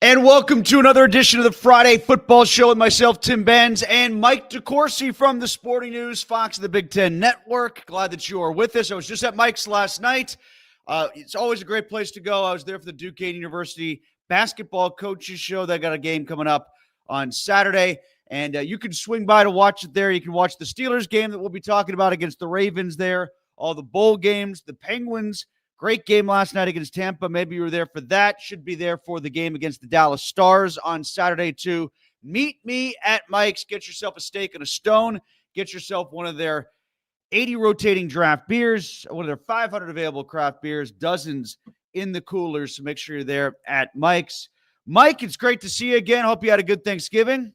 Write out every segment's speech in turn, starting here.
And welcome to another edition of the Friday Football Show with myself, Tim Benz, and Mike DeCourcy from the Sporting News, Fox of the Big Ten Network. Glad that you are with us. I was just at Mike's last night. It's always a great place to go. I was there for the Duquesne University Basketball Coaches Show. They got a game coming up on Saturday, and you can swing by to watch it there. You can watch the Steelers game that we'll be talking about against the Ravens there, all the bowl games, the Penguins. Great game last night against Tampa. Maybe you were there for that. Should be there for the game against the Dallas Stars on Saturday, too. Meet me at Mike's. Get yourself a steak and a stone. Get yourself one of their 80 rotating draft beers, one of their 500 available craft beers, dozens in the coolers. So make sure you're there at Mike's. Mike, it's great to see you again. Hope you had a good Thanksgiving.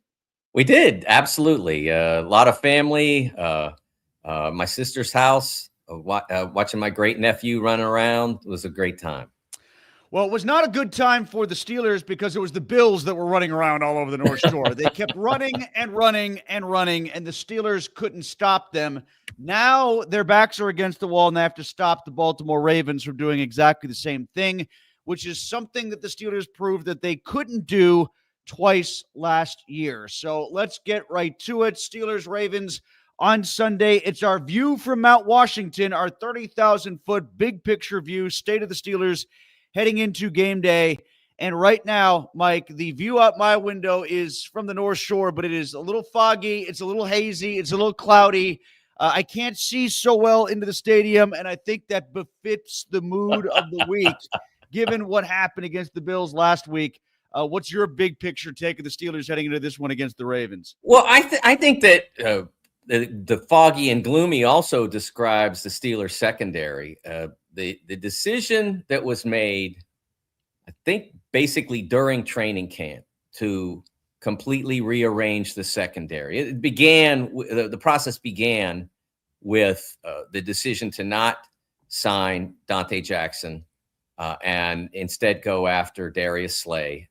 We did. Absolutely. A lot of family, my sister's house. Watching my great nephew run around. It was a great time. Well, it was not a good time for the Steelers because it was the Bills that were running around all over the North Shore. They kept running and running and running, and the Steelers couldn't stop them. Now their backs are against the wall, and they have to stop the Baltimore Ravens from doing exactly the same thing, which is something that the Steelers proved that they couldn't do twice last year. So let's get right to it. Steelers, Ravens, on Sunday. It's our view from Mount Washington, our 30,000-foot big picture view, state of the Steelers heading into game day. And right now, Mike, the view out my window is from the North Shore, but it is a little foggy. It's a little hazy. It's a little cloudy. I can't see so well into the stadium, and I think that befits the mood of the week, given what happened against the Bills last week. What's your big picture take of the Steelers heading into this one against the Ravens? Well, I think that the foggy and gloomy also describes the Steelers secondary. The decision that was made, I think, basically during training camp to completely rearrange the secondary. It began, the process began with the decision to not sign Dante Jackson and instead go after Darius Slay.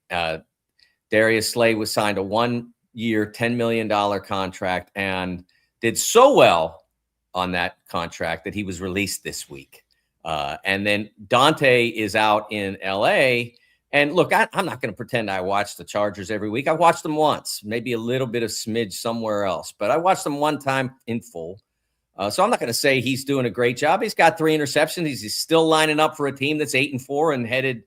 Darius Slay was signed a 1-year, $10 million contract and did so well on that contract that he was released this week. And then Dante is out in L.A., and look, I'm not going to pretend I watch the Chargers every week. I watched them once, maybe a little bit of smidge somewhere else, but I watched them one time in full. So I'm not going to say he's doing a great job. He's got 3 interceptions. He's still lining up for a team that's 8-4 and headed,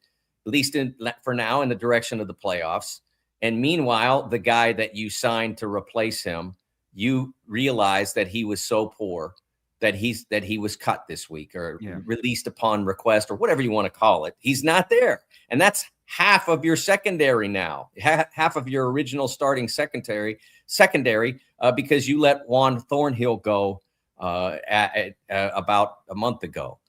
at least for now, in the direction of the playoffs. And meanwhile, the guy that you signed to replace him, you realize that he was so poor that he was cut this week or released upon request or whatever you want to call it. He's not there. And that's half of your secondary now, half of your original starting secondary, because you let Juan Thornhill go about a month ago.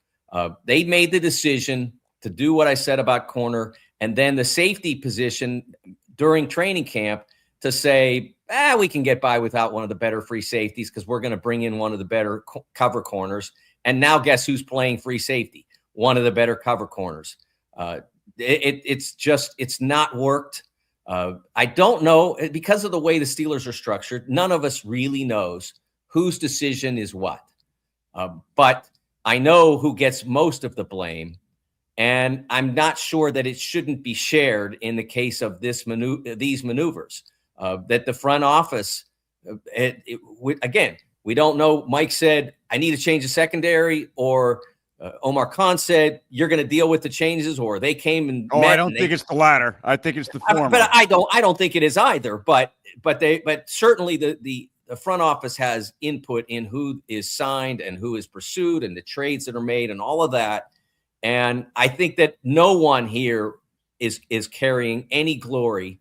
They made the decision to do what I said about corner, and then the safety position during training camp to say, we can get by without one of the better free safeties because we're going to bring in one of the better cover corners. And now guess who's playing free safety? One of the better cover corners. It's not worked. I don't know, because of the way the Steelers are structured, none of us really knows whose decision is what. But I know who gets most of the blame. And I'm not sure that it shouldn't be shared in the case of these maneuvers. That the front office, again, we don't know. Mike said, I need to change the secondary, or Omar Khan said, you're going to deal with the changes, or they came and met. I don't think it's the latter. I think it's the former. But I don't think it is either. But certainly the front office has input in who is signed and who is pursued and the trades that are made and all of that. And I think that no one here is carrying any glory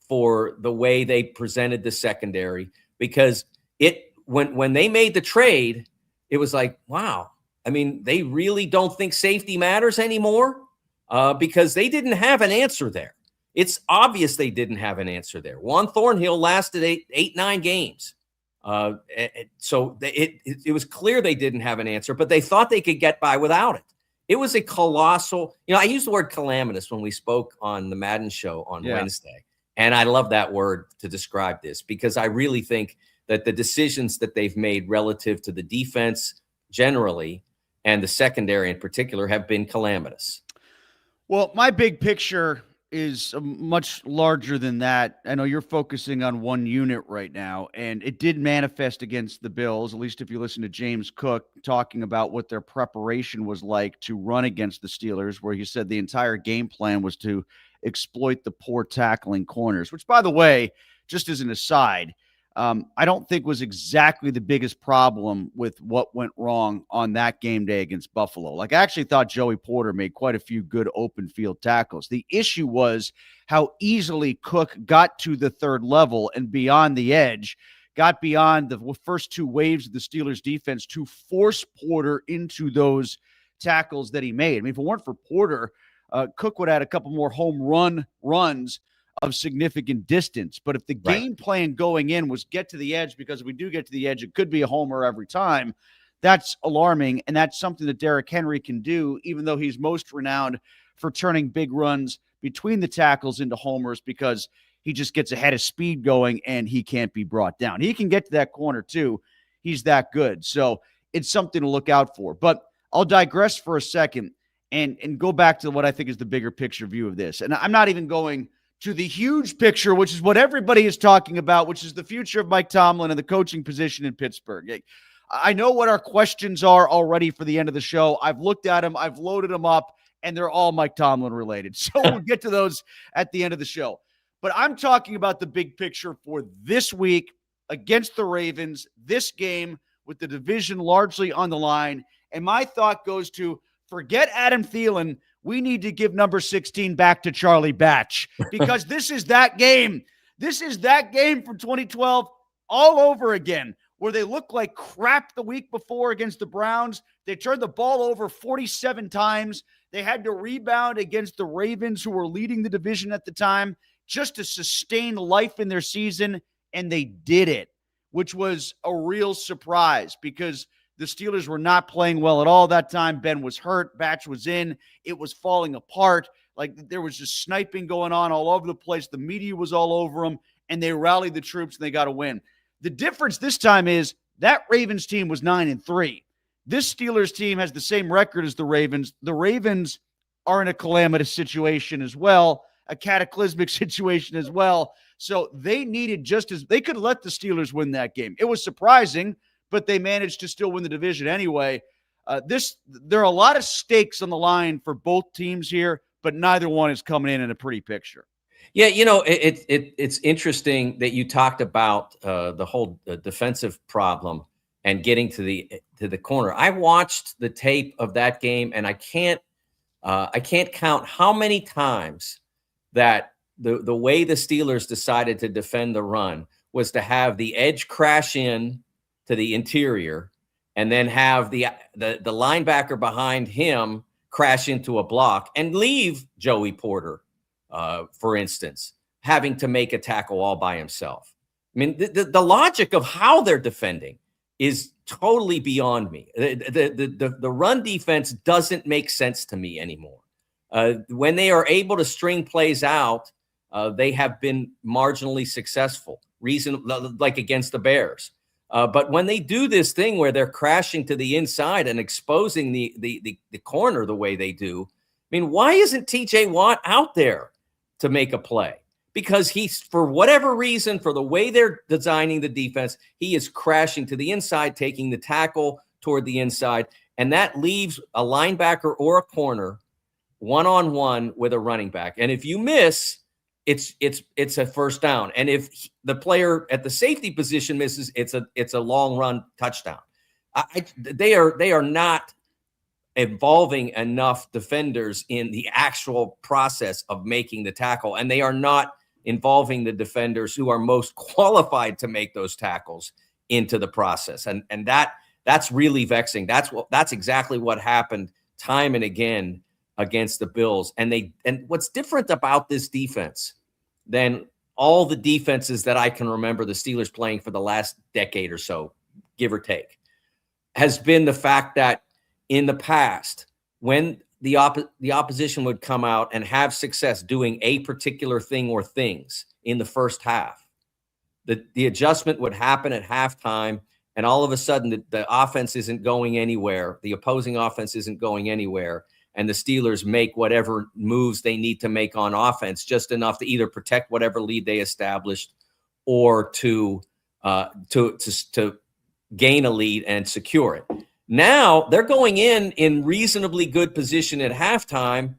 for the way they presented the secondary, because when they made the trade, it was like, wow. I mean, they really don't think safety matters anymore because they didn't have an answer there. It's obvious they didn't have an answer there. Juan Thornhill lasted 8-9 games. So it was clear they didn't have an answer, but they thought they could get by without it. It was a colossal, I used the word calamitous when we spoke on the Madden show on Wednesday. And I love that word to describe this, because I really think that the decisions that they've made relative to the defense generally and the secondary in particular have been calamitous. Well, my big picture is much larger than that. I know you're focusing on one unit right now, and it did manifest against the Bills, at least if you listen to James Cook talking about what their preparation was like to run against the Steelers, where he said the entire game plan was to exploit the poor tackling corners, which, by the way, just as an aside, I don't think was exactly the biggest problem with what went wrong on that game day against Buffalo. Like, I actually thought Joey Porter made quite a few good open field tackles. The issue was how easily Cook got to the third level and beyond the edge, got beyond the first two waves of the Steelers defense to force Porter into those tackles that he made. I mean, if it weren't for Porter, Cook would have had a couple more home runs of significant distance. But if the game plan going in was get to the edge, because if we do get to the edge, it could be a homer every time, that's alarming. And that's something that Derrick Henry can do, even though he's most renowned for turning big runs between the tackles into homers, because he just gets ahead of speed going and he can't be brought down. He can get to that corner too. He's that good. So it's something to look out for. But I'll digress for a second and go back to what I think is the bigger picture view of this. And I'm not even going to the huge picture, which is what everybody is talking about, which is the future of Mike Tomlin and the coaching position in Pittsburgh. I know what our questions are already for the end of the show. I've looked at them, I've loaded them up, and they're all Mike Tomlin related. So we'll get to those at the end of the show. But I'm talking about the big picture for this week against the Ravens, this game with the division largely on the line. And my thought goes to, forget Adam Thielen. We need to give number 16 back to Charlie Batch, because this is that game. This is that game from 2012 all over again, where they looked like crap the week before against the Browns. They turned the ball over 47 times. They had to rebound against the Ravens, who were leading the division at the time, just to sustain life in their season, and they did it, which was a real surprise because the Steelers were not playing well at all that time. Ben was hurt. Batch was in. It was falling apart. Like, there was just sniping going on all over the place. The media was all over them, and they rallied the troops, and they got a win. The difference this time is that Ravens team was 9-3. This Steelers team has the same record as the Ravens. The Ravens are in a calamitous situation as well, a cataclysmic situation as well. So they needed they could let the Steelers win that game. It was surprising, but they managed to still win the division anyway. There are a lot of stakes on the line for both teams here, but neither one is coming in a pretty picture. Yeah, it's interesting that you talked about the whole defensive problem and getting to the corner. I watched the tape of that game, and I can't count how many times that the way the Steelers decided to defend the run was to have the edge crash in to the interior, and then have the linebacker behind him crash into a block and leave Joey Porter, for instance, having to make a tackle all by himself. I mean, the logic of how they're defending is totally beyond me. The run defense doesn't make sense to me anymore. When they are able to string plays out, they have been marginally successful, like against the Bears. But when they do this thing where they're crashing to the inside and exposing the corner the way they do, I mean, why isn't TJ Watt out there to make a play? Because he's, for whatever reason, for the way they're designing the defense, he is crashing to the inside, taking the tackle toward the inside, and that leaves a linebacker or a corner one-on-one with a running back. And if you miss, it's a first down. And if the player at the safety position misses, it's a long run touchdown. They are not involving enough defenders in the actual process of making the tackle, and they are not involving the defenders who are most qualified to make those tackles into the process. And that's really vexing. That's exactly what happened time and again against the Bills. And what's different about this defense than all the defenses that I can remember the Steelers playing for the last decade or so, give or take, has been the fact that in the past, when the opposition would come out and have success doing a particular thing or things in the first half, the adjustment would happen at halftime, and all of a sudden the offense isn't going anywhere. The opposing offense isn't going anywhere. and the Steelers make whatever moves they need to make on offense, just enough to either protect whatever lead they established or to gain a lead and secure it. Now they're going in reasonably good position at halftime,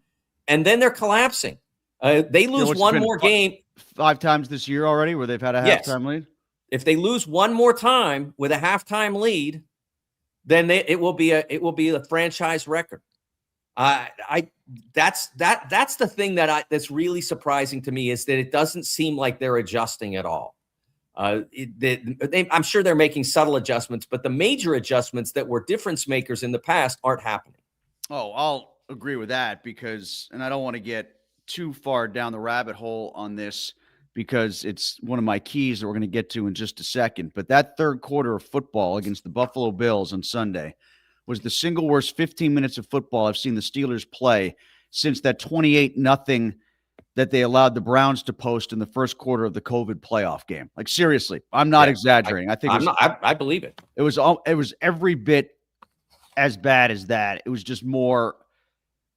and then they're collapsing. They lose one more game. 5 times this year already where they've had a halftime lead? If they lose one more time with a halftime lead, then it will be a franchise record. That's the thing that's really surprising to me, is that it doesn't seem like they're adjusting at all. I'm sure they're making subtle adjustments, but the major adjustments that were difference makers in the past aren't happening. Oh, I'll agree with that and I don't want to get too far down the rabbit hole on this because it's one of my keys that we're going to get to in just a second. But that third quarter of football against the Buffalo Bills on Sunday was the single worst 15 minutes of football I've seen the Steelers play since that 28-0 that they allowed the Browns to post in the first quarter of the COVID playoff game. Like, seriously, I'm not exaggerating. I believe it. It was every bit as bad as that. It was just more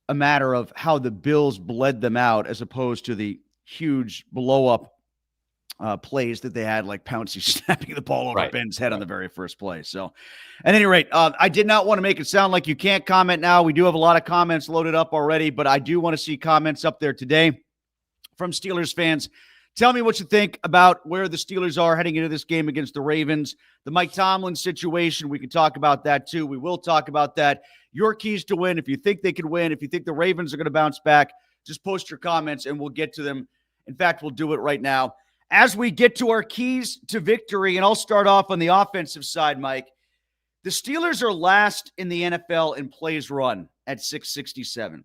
a matter of how the Bills bled them out as opposed to the huge blow-up plays that they had, like Pouncey snapping the ball over Ben's head on the very first play. So, at any rate, I did not want to make it sound like you can't comment now. We do have a lot of comments loaded up already, but I do want to see comments up there today from Steelers fans. Tell me what you think about where the Steelers are heading into this game against the Ravens. The Mike Tomlin situation, we can talk about that too. We will talk about that. Your keys to win, if you think they can win, if you think the Ravens are going to bounce back, just post your comments and we'll get to them. In fact, we'll do it right now. As we get to our keys to victory, and I'll start off on the offensive side, Mike. The Steelers are last in the NFL in plays run at 667.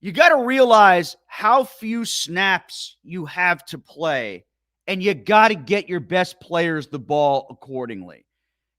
You got to realize how few snaps you have to play, and you got to get your best players the ball accordingly.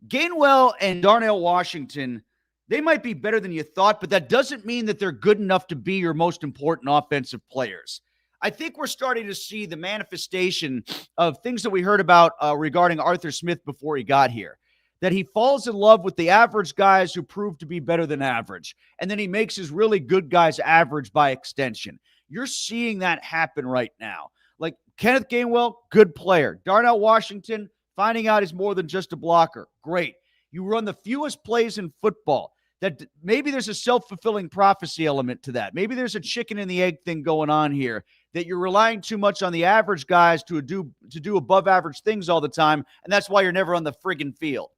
Gainwell and Darnell Washington, they might be better than you thought, but that doesn't mean that they're good enough to be your most important offensive players. I think we're starting to see the manifestation of things that we heard about regarding Arthur Smith before he got here, that he falls in love with the average guys who prove to be better than average, and then he makes his really good guys average by extension. You're seeing that happen right now. Like Kenneth Gainwell, good player. Darnell Washington, finding out he's more than just a blocker. Great. You run the fewest plays in football. That maybe there's a self-fulfilling prophecy element to that. Maybe there's a chicken and the egg thing going on here, that you're relying too much on the average guys to do above average things all the time, and that's why you're never on the friggin' field.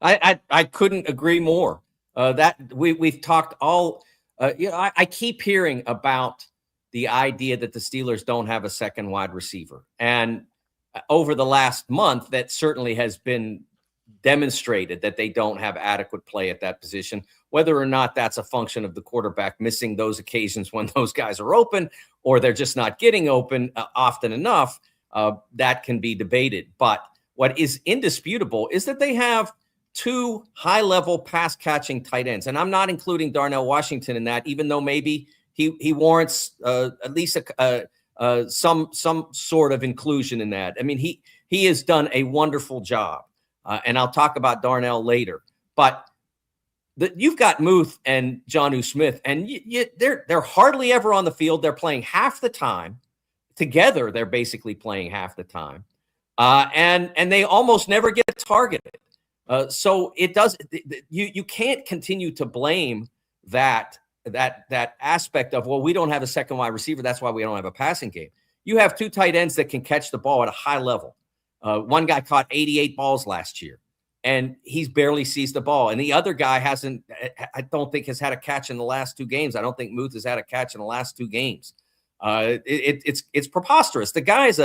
I couldn't agree more. That we've talked all. I keep hearing about the idea that the Steelers don't have a second wide receiver, and over the last month, that certainly has been demonstrated that they don't have adequate play at that position. Whether or not that's a function of the quarterback missing those occasions when those guys are open, or they're just not getting open often enough, that can be debated. But what is indisputable is that they have 2 high-level pass-catching tight ends. And I'm not including Darnell Washington in that, even though maybe he warrants at least some sort of inclusion in that. I mean, he has done a wonderful job. And I'll talk about Darnell later. But you've got Muth and Jonnu Smith, and they're hardly ever on the field. They're playing half the time. Together, they're basically playing half the time. And they almost never get targeted. So it does. You can't continue to blame that aspect of, well, we don't have a second wide receiver, that's why we don't have a passing game. You have 2 tight ends that can catch the ball at a high level. One guy caught 88 balls last year, and he's barely seized the ball. And the other guy I don't think has had a catch in the last 2 games. I don't think Muth has had a catch in the last 2 games. It's preposterous. The guy is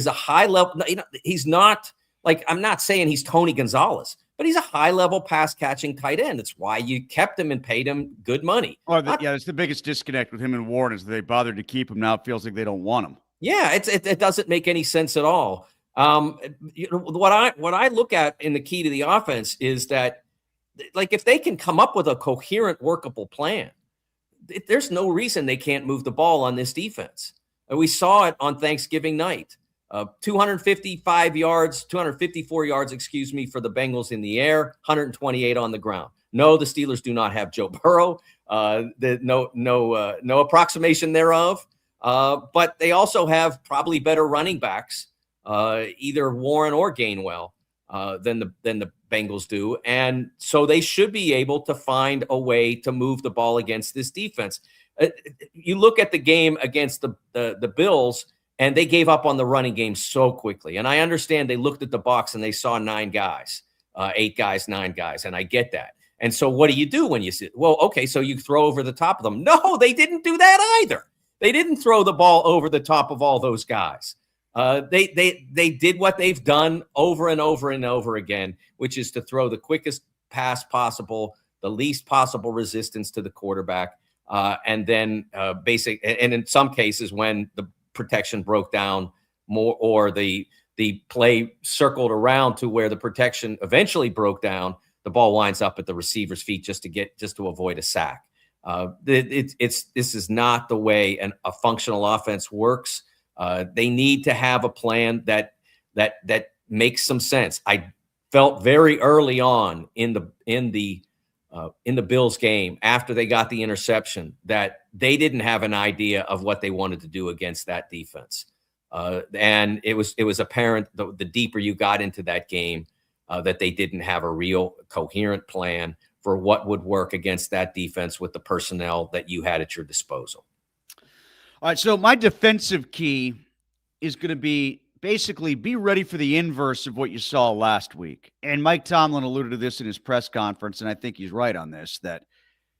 a high level. He's not like, I'm not saying he's Tony Gonzalez, but he's a high level pass catching tight end. That's why you kept him and paid him good money. It's the biggest disconnect with him and Warren is that they bothered to keep him. Now it feels like they don't want him. Yeah, it doesn't make any sense at all. What I look at in the key to the offense is that, like, if they can come up with a coherent, workable plan, there's no reason they can't move the ball on this defense. We saw it on Thanksgiving night. 254 yards, for the Bengals in the air, 128 on the ground. No, the Steelers do not have Joe Burrow. No approximation thereof. But they also have probably better running backs, either Warren or Gainwell, than the Bengals do. And so they should be able to find a way to move the ball against this defense. You look at the game against the Bills, and they gave up on the running game so quickly. And I understand they looked at the box and they saw 9 guys, 8 guys, 9 guys. And I get that. And so what do you do when you see, well, okay, so you throw over the top of them. No, they didn't do that either. They didn't throw the ball over the top of all those guys. They did what they've done over and over and over again, which is to throw the quickest pass possible, the least possible resistance to the quarterback, and then and in some cases when the protection broke down more, or the play circled around to where the protection eventually broke down, the ball winds up at the receiver's feet just to avoid a sack. This is not the way a functional offense works. They need to have a plan that makes some sense. I felt very early on in the Bills game, after they got the interception, that they didn't have an idea of what they wanted to do against that defense. And it was apparent the deeper you got into that game, that they didn't have a real coherent plan for what would work against that defense with the personnel that you had at your disposal. All right, so my defensive key is going to be basically be ready for the inverse of what you saw last week. And Mike Tomlin alluded to this in his press conference, and I think he's right on this, that,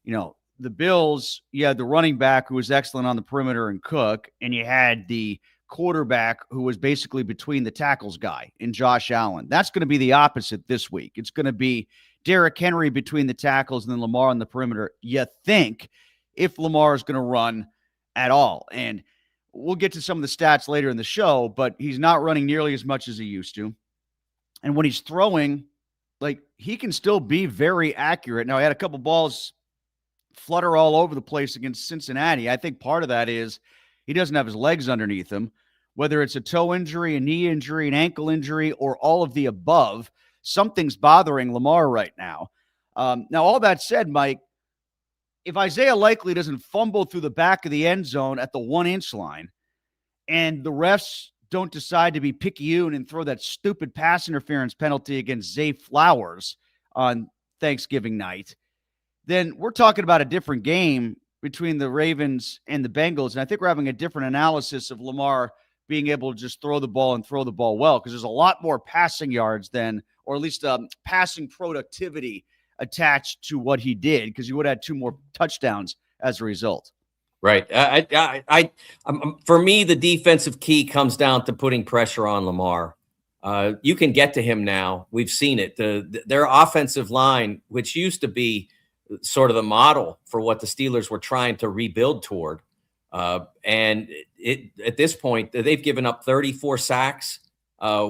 the Bills, you had the running back who was excellent on the perimeter and Cook, and you had the quarterback who was basically between the tackles guy in Josh Allen. That's going to be the opposite this week. It's going to be Derrick Henry between the tackles and then Lamar on the perimeter, you think, if Lamar is going to run at all. And we'll get to some of the stats later in the show, but he's not running nearly as much as he used to. And when he's throwing, he can still be very accurate. Now, he had a couple balls flutter all over the place against Cincinnati. I think part of that is he doesn't have his legs underneath him, whether it's a toe injury, a knee injury, an ankle injury, or all of the above. Something's bothering Lamar right now. Now, all that said, Mike, if Isaiah Likely doesn't fumble through the back of the end zone at the 1-inch line, and the refs don't decide to be picayune and throw that stupid pass interference penalty against Zay Flowers on Thanksgiving night, then we're talking about a different game between the Ravens and the Bengals. And I think we're having a different analysis of Lamar being able to just throw the ball and throw the ball well, because there's a lot more passing yards than, or at least passing productivity attached to what he did, because he would have had 2 more touchdowns as a result. Right. For me, the defensive key comes down to putting pressure on Lamar. You can get to him now. We've seen it. Their offensive line, which used to be sort of the model for what the Steelers were trying to rebuild toward, and at this point, they've given up 34 sacks,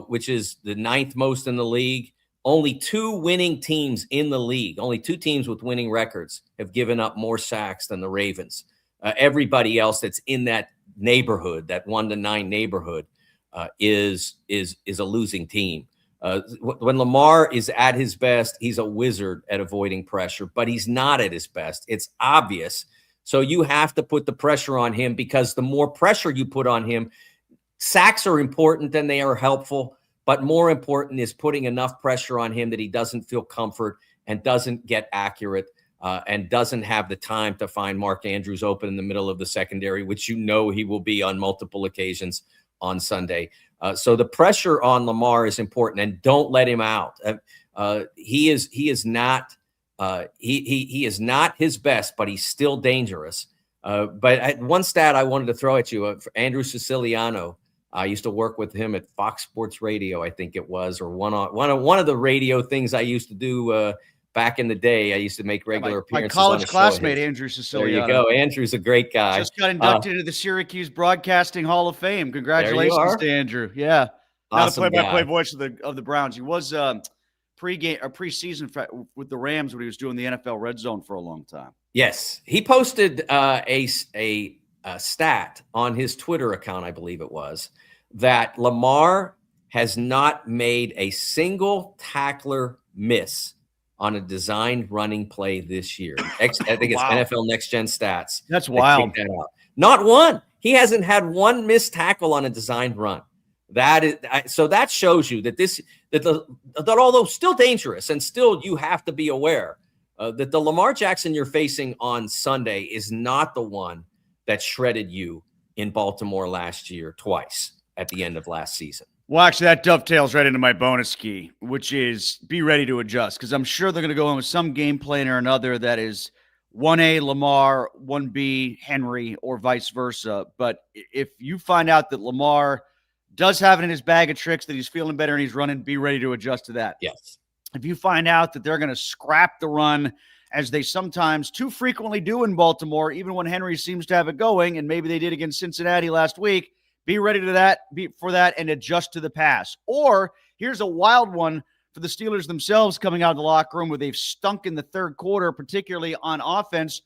which is the 9th most in the league. Only 2 winning teams in the league, only 2 teams with winning records have given up more sacks than the Ravens. Everybody else that's in that neighborhood, that 1-9 neighborhood, is a losing team. When Lamar is at his best, he's a wizard at avoiding pressure, but he's not at his best. It's obvious. So you have to put the pressure on him, because the more pressure you put on him, sacks are important and they are helpful, but more important is putting enough pressure on him that he doesn't feel comfort and doesn't get accurate, and doesn't have the time to find Mark Andrews open in the middle of the secondary, which he will be on multiple occasions on Sunday. So the pressure on Lamar is important, and don't let him out. He is not his best, but he's still dangerous. But one stat I wanted to throw at you, Andrew Siciliano. I used to work with him at Fox Sports Radio, I think it was, or one of the radio things I used to do back in the day. I used to make regular appearances. My college on classmate, Andrew Siciliano. There you go. Andrew's a great guy. Just got inducted into the Syracuse Broadcasting Hall of Fame. Congratulations to Andrew. Yeah. Awesome. Not a play-by-play voice of the Browns. He was preseason with the Rams when he was doing the NFL Red Zone for a long time. Yes. He posted a stat on his Twitter account, I believe it was, that Lamar has not made a single tackler miss on a designed running play this year. I think it's Wow. NFL Next Gen Stats. That's wild. That out. Not one. He hasn't had one missed tackle on a designed run. So that shows you that although still dangerous and still you have to be aware that the Lamar Jackson you're facing on Sunday is not the one that shredded you in Baltimore last year twice at the end of last season. Well, actually, that dovetails right into my bonus key, which is be ready to adjust, because I'm sure they're going to go in with some game plan or another that is 1A Lamar, 1B Henry, or vice versa. But if you find out that Lamar does have it in his bag of tricks, that he's feeling better and he's running, be ready to adjust to that. Yes. If you find out that they're going to scrap the run, as they sometimes too frequently do in Baltimore, even when Henry seems to have it going, and maybe they did against Cincinnati last week, be ready for that and adjust to the pass. Or here's a wild one for the Steelers themselves coming out of the locker room where they've stunk in the third quarter, particularly on offense.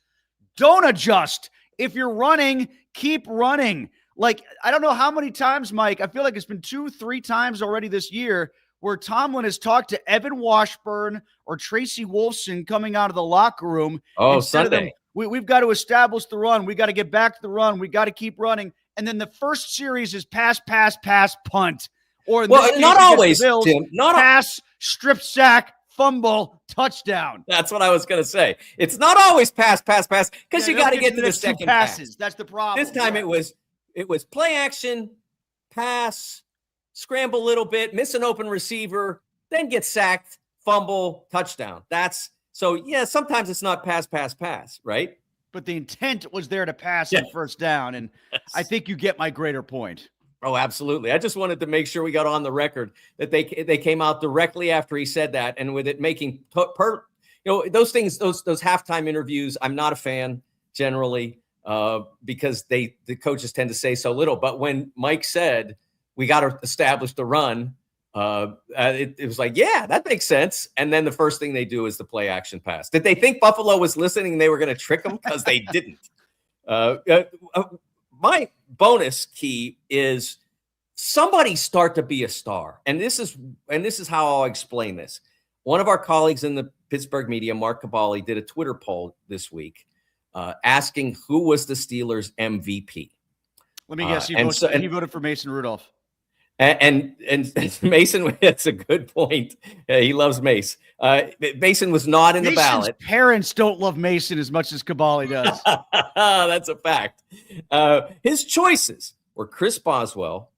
Don't adjust. If you're running, keep running. Like, I don't know how many times, Mike, I feel like it's been 2-3 times already this year where Tomlin has talked to Evan Washburn or Tracy Wolfson coming out of the locker room. Oh, Sunday. We've got to establish the run. We got to get back to the run. We got to keep running. And then the first series is pass, punt. Or not always, Bills, Tim. Pass, strip sack, fumble, touchdown. That's what I was going to say. It's not always pass, because you got to get to the second passes. pass. That's the problem. This time it was play action, pass, scramble a little bit, miss an open receiver, then get sacked, fumble, touchdown. Sometimes it's not pass, right? But the intent was there to pass on first down, and I think you get my greater point. Oh, absolutely. I just wanted to make sure we got on the record that they came out directly after he said that, and with it making those things, those halftime interviews, I'm not a fan generally because the coaches tend to say so little. But when Mike said we got to establish the run, it was like, yeah, that makes sense. And then the first thing they do is the play action pass. Did they think Buffalo was listening and they were going to trick them? Because they didn't. My bonus key is somebody start to be a star. And this is how I'll explain this. One of our colleagues in the Pittsburgh media, Mark Caballi, did a Twitter poll this week asking who was the Steelers' MVP. Let me guess. He voted for Mason Rudolph. And Mason, that's a good point. He loves Mace. Mason was not in the ballot. Parents don't love Mason as much as Caballi does. That's a fact. His choices were Chris Boswell,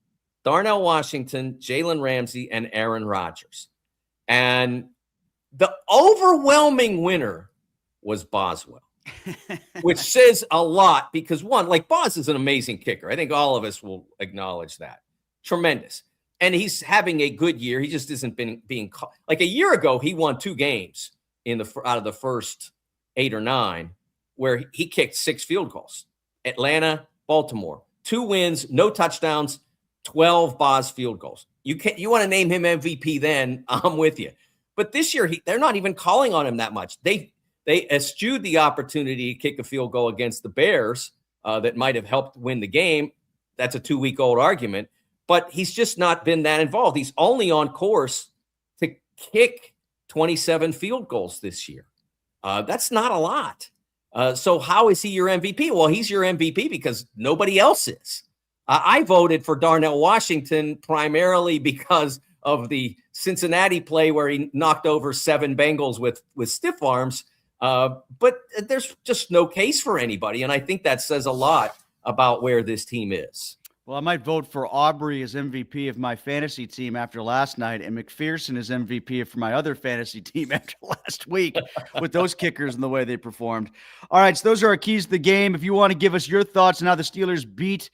Darnell Washington, Jalen Ramsey, and Aaron Rodgers. And the overwhelming winner was Boswell, which says a lot because, one, like Bos is an amazing kicker. I think all of us will acknowledge that. Tremendous. And he's having a good year. He just isn't being caught. Like a year ago, he won 2 games out of the first 8 or 9 where he kicked 6 field goals. Atlanta, Baltimore, 2 wins, no touchdowns, 12 Boz field goals. You want to name him MVP then, I'm with you. But this year, they're not even calling on him that much. They eschewed the opportunity to kick a field goal against the Bears that might have helped win the game. That's a 2-week-old argument. But he's just not been that involved. He's only on course to kick 27 field goals this year. That's not a lot. So how is he your MVP? Well, he's your MVP because nobody else is. I voted for Darnell Washington primarily because of the Cincinnati play where he knocked over 7 Bengals with stiff arms. But there's just no case for anybody. And I think that says a lot about where this team is. Well, I might vote for Aubrey as MVP of my fantasy team after last night and McPherson as MVP for my other fantasy team after last week with those kickers and the way they performed. All right, so those are our keys to the game. If you want to give us your thoughts on how the Steelers beat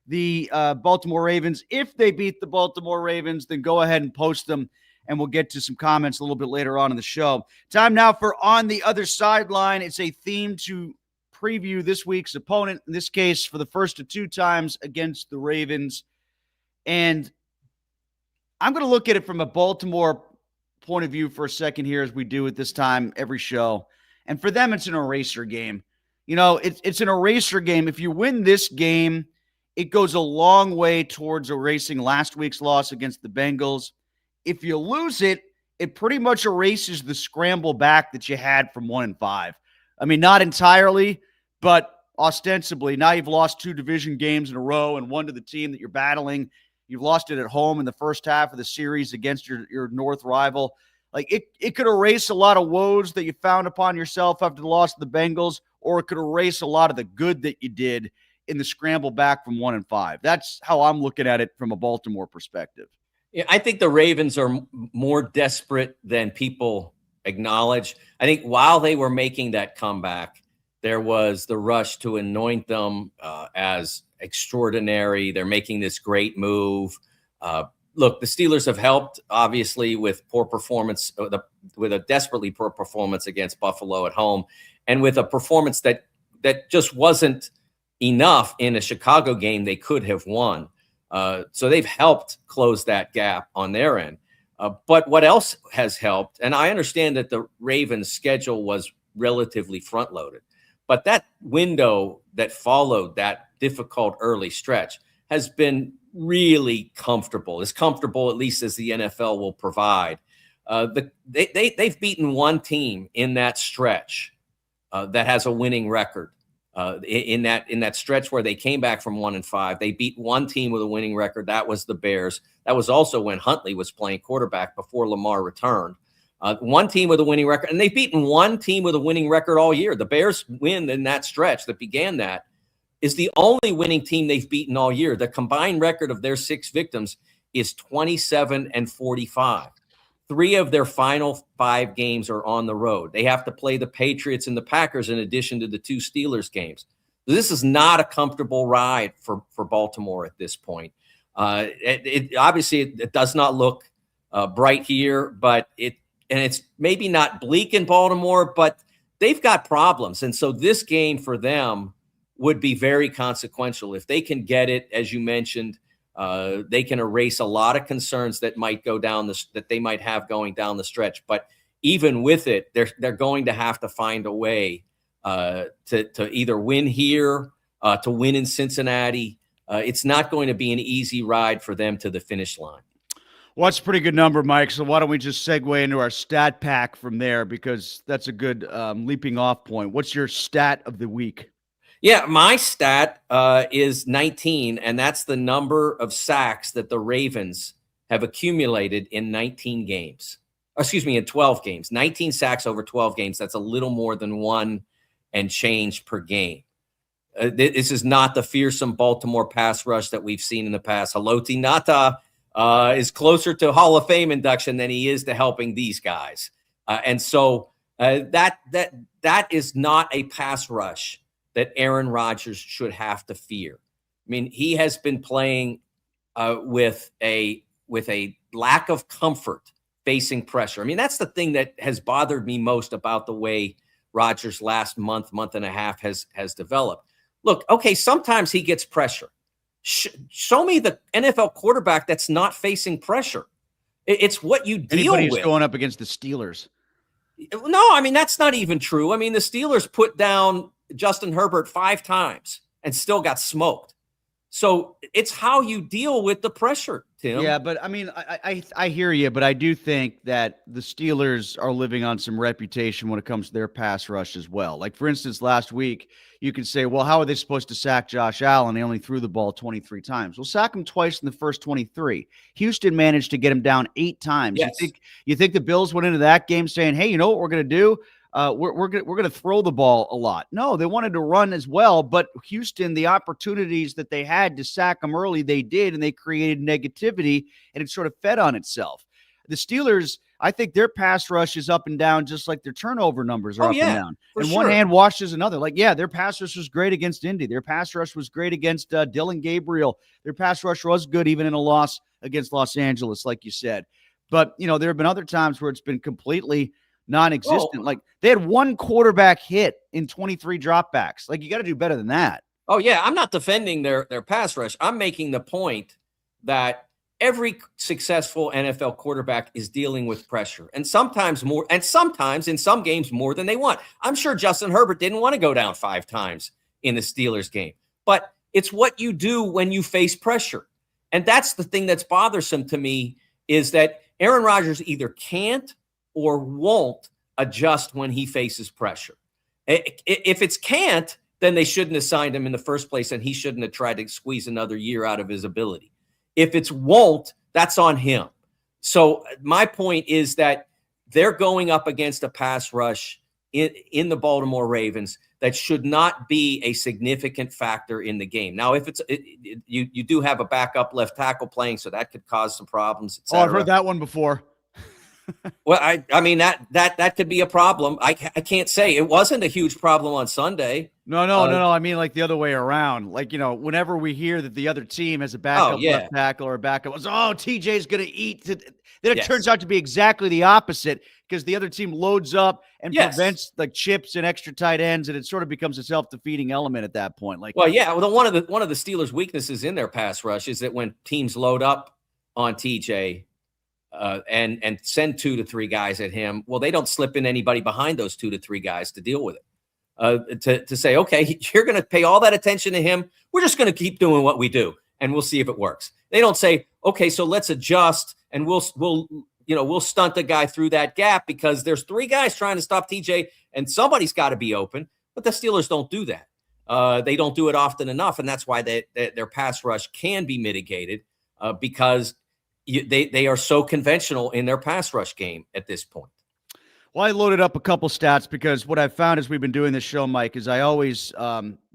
the Baltimore Ravens, if they beat the Baltimore Ravens, then go ahead and post them, and we'll get to some comments a little bit later on in the show. Time now for On the Other Sideline. It's a theme to preview this week's opponent, in this case for the first of 2 times against the Ravens. And I'm going to look at it from a Baltimore point of view for a second here, as we do at this time every show. And for them, it's an eraser game. You know, it's an eraser game. If you win this game, it goes a long way towards erasing last week's loss against the Bengals. If you lose it, it pretty much erases the scramble back that you had from 1-5. I mean, not entirely, but ostensibly. Now you've lost 2 division games in a row and one to the team that you're battling. You've lost it at home in the first half of the series against your North rival. Like it could erase a lot of woes that you found upon yourself after the loss of the Bengals, or it could erase a lot of the good that you did in the scramble back from 1-5. That's how I'm looking at it from a Baltimore perspective. Yeah, I think the Ravens are more desperate than people acknowledge. I think while they were making that comeback, there was the rush to anoint them as extraordinary. They're making this great move. Look, the Steelers have helped, obviously, with poor performance, with a desperately poor performance against Buffalo at home, and with a performance that just wasn't enough in a Chicago game they could have won. So they've helped close that gap on their end. But what else has helped, and I understand that the Ravens' schedule was relatively front-loaded, but that window that followed that difficult early stretch has been really comfortable, as comfortable at least as the NFL will provide. They've beaten one team in that stretch that has a winning record. In that stretch where they came back from 1-5, they beat one team with a winning record. That was the Bears. That was also when Huntley was playing quarterback before Lamar returned. One team with a winning record, and they've beaten one team with a winning record all year. The Bears win in that stretch that began that is the only winning team they've beaten all year. The combined record of their 6 victims is 27-45. 3 of their final 5 games are on the road. They have to play the Patriots and the Packers in addition to the 2 Steelers games. This is not a comfortable ride for Baltimore at this point. Obviously it does not look bright here, but it's maybe not bleak in Baltimore, but they've got problems. And so this game for them would be very consequential. If they can get it, as you mentioned, they can erase a lot of concerns that might go down that they might have going down the stretch. But even with it, they're going to have to find a way to either win here, to win in Cincinnati. It's not going to be an easy ride for them to the finish line. Well, that's a pretty good number, Mike. So why don't we just segue into our stat pack from there, because that's a good leaping off point. What's your stat of the week? Yeah, my stat is 19, and that's the number of sacks that the Ravens have accumulated in 19 games. Excuse me, in 12 games. 19 sacks over 12 games. That's a little more than 1 and change per game. This is not the fearsome Baltimore pass rush that we've seen in the past. Haloti Ngata is closer to Hall of Fame induction than he is to helping these guys. And so that is not a pass rush that Aaron Rodgers should have to fear. I mean, he has been playing with a lack of comfort facing pressure. I mean, that's the thing that has bothered me most about the way Rodgers' last month and a half has developed. Look, okay, sometimes he gets pressure. Show me the NFL quarterback that's not facing pressure. It's what you deal with. Anybody's going up against the Steelers. No, I mean, that's not even true. I mean, the Steelers put down Justin Herbert 5 times and still got smoked. So it's how you deal with the pressure, Tim. Yeah, but I mean, I hear you, but I do think that the Steelers are living on some reputation when it comes to their pass rush as well. Like, for instance, last week, you could say, well, how are they supposed to sack Josh Allen? They only threw the ball 23 times. Well, sack him twice in the first 23. Houston managed to get him down 8 times. Yes. You think the Bills went into that game saying, hey, you know what we're going to do? We're going to throw the ball a lot. No, they wanted to run as well, but Houston, the opportunities that they had to sack them early, they did, and they created negativity, and it sort of fed on itself. The Steelers, I think their pass rush is up and down, just like their turnover numbers are and down. And one hand washes another. Like, yeah, their pass rush was great against Indy. Their pass rush was great against Dylan Gabriel. Their pass rush was good even in a loss against Los Angeles, like you said. But, you know, there have been other times where it's been completely non-existent. Like, they had 1 quarterback hit in 23 dropbacks. Like, you got to do better than that. Oh, yeah. I'm not defending their pass rush. I'm making the point that every successful NFL quarterback is dealing with pressure, and sometimes more, and sometimes in some games more than they want. I'm sure Justin Herbert didn't want to go down 5 times in the Steelers game, but it's what you do when you face pressure. And that's the thing that's bothersome to me, is that Aaron Rodgers either can't or won't adjust when he faces pressure. If it's can't, then they shouldn't have signed him in the first place, and he shouldn't have tried to squeeze another year out of his ability. If it's won't, that's on him. So my point is that they're going up against a pass rush in the Baltimore Ravens that should not be a significant factor in the game. Now, if you do have a backup left tackle playing, so that could cause some problems. Oh, I've heard that one before. Well, I mean that could be a problem. I can't say it wasn't a huge problem on Sunday. No. I mean, like the other way around. Like, whenever we hear that the other team has a backup left tackle or a backup, TJ's going to eat. Then it turns out to be exactly the opposite, because the other team loads up and prevents like chips and extra tight ends, and it sort of becomes a self-defeating element at that point. Like, one of the Steelers' weaknesses in their pass rush is that when teams load up on TJ. And send 2 to 3 guys at him. Well, they don't slip in anybody behind those 2 to 3 guys to deal with it. To say, okay, you're going to pay all that attention to him. We're just going to keep doing what we do, and we'll see if it works. They don't say, okay, so let's adjust, and we'll stunt the guy through that gap because there's 3 guys trying to stop TJ, and somebody's got to be open. But the Steelers don't do that. They don't do it often enough, and that's why their pass rush can be mitigated because they are so conventional in their pass rush game at this point. Well, I loaded up a couple stats because what I've found as we've been doing this show, Mike, is I always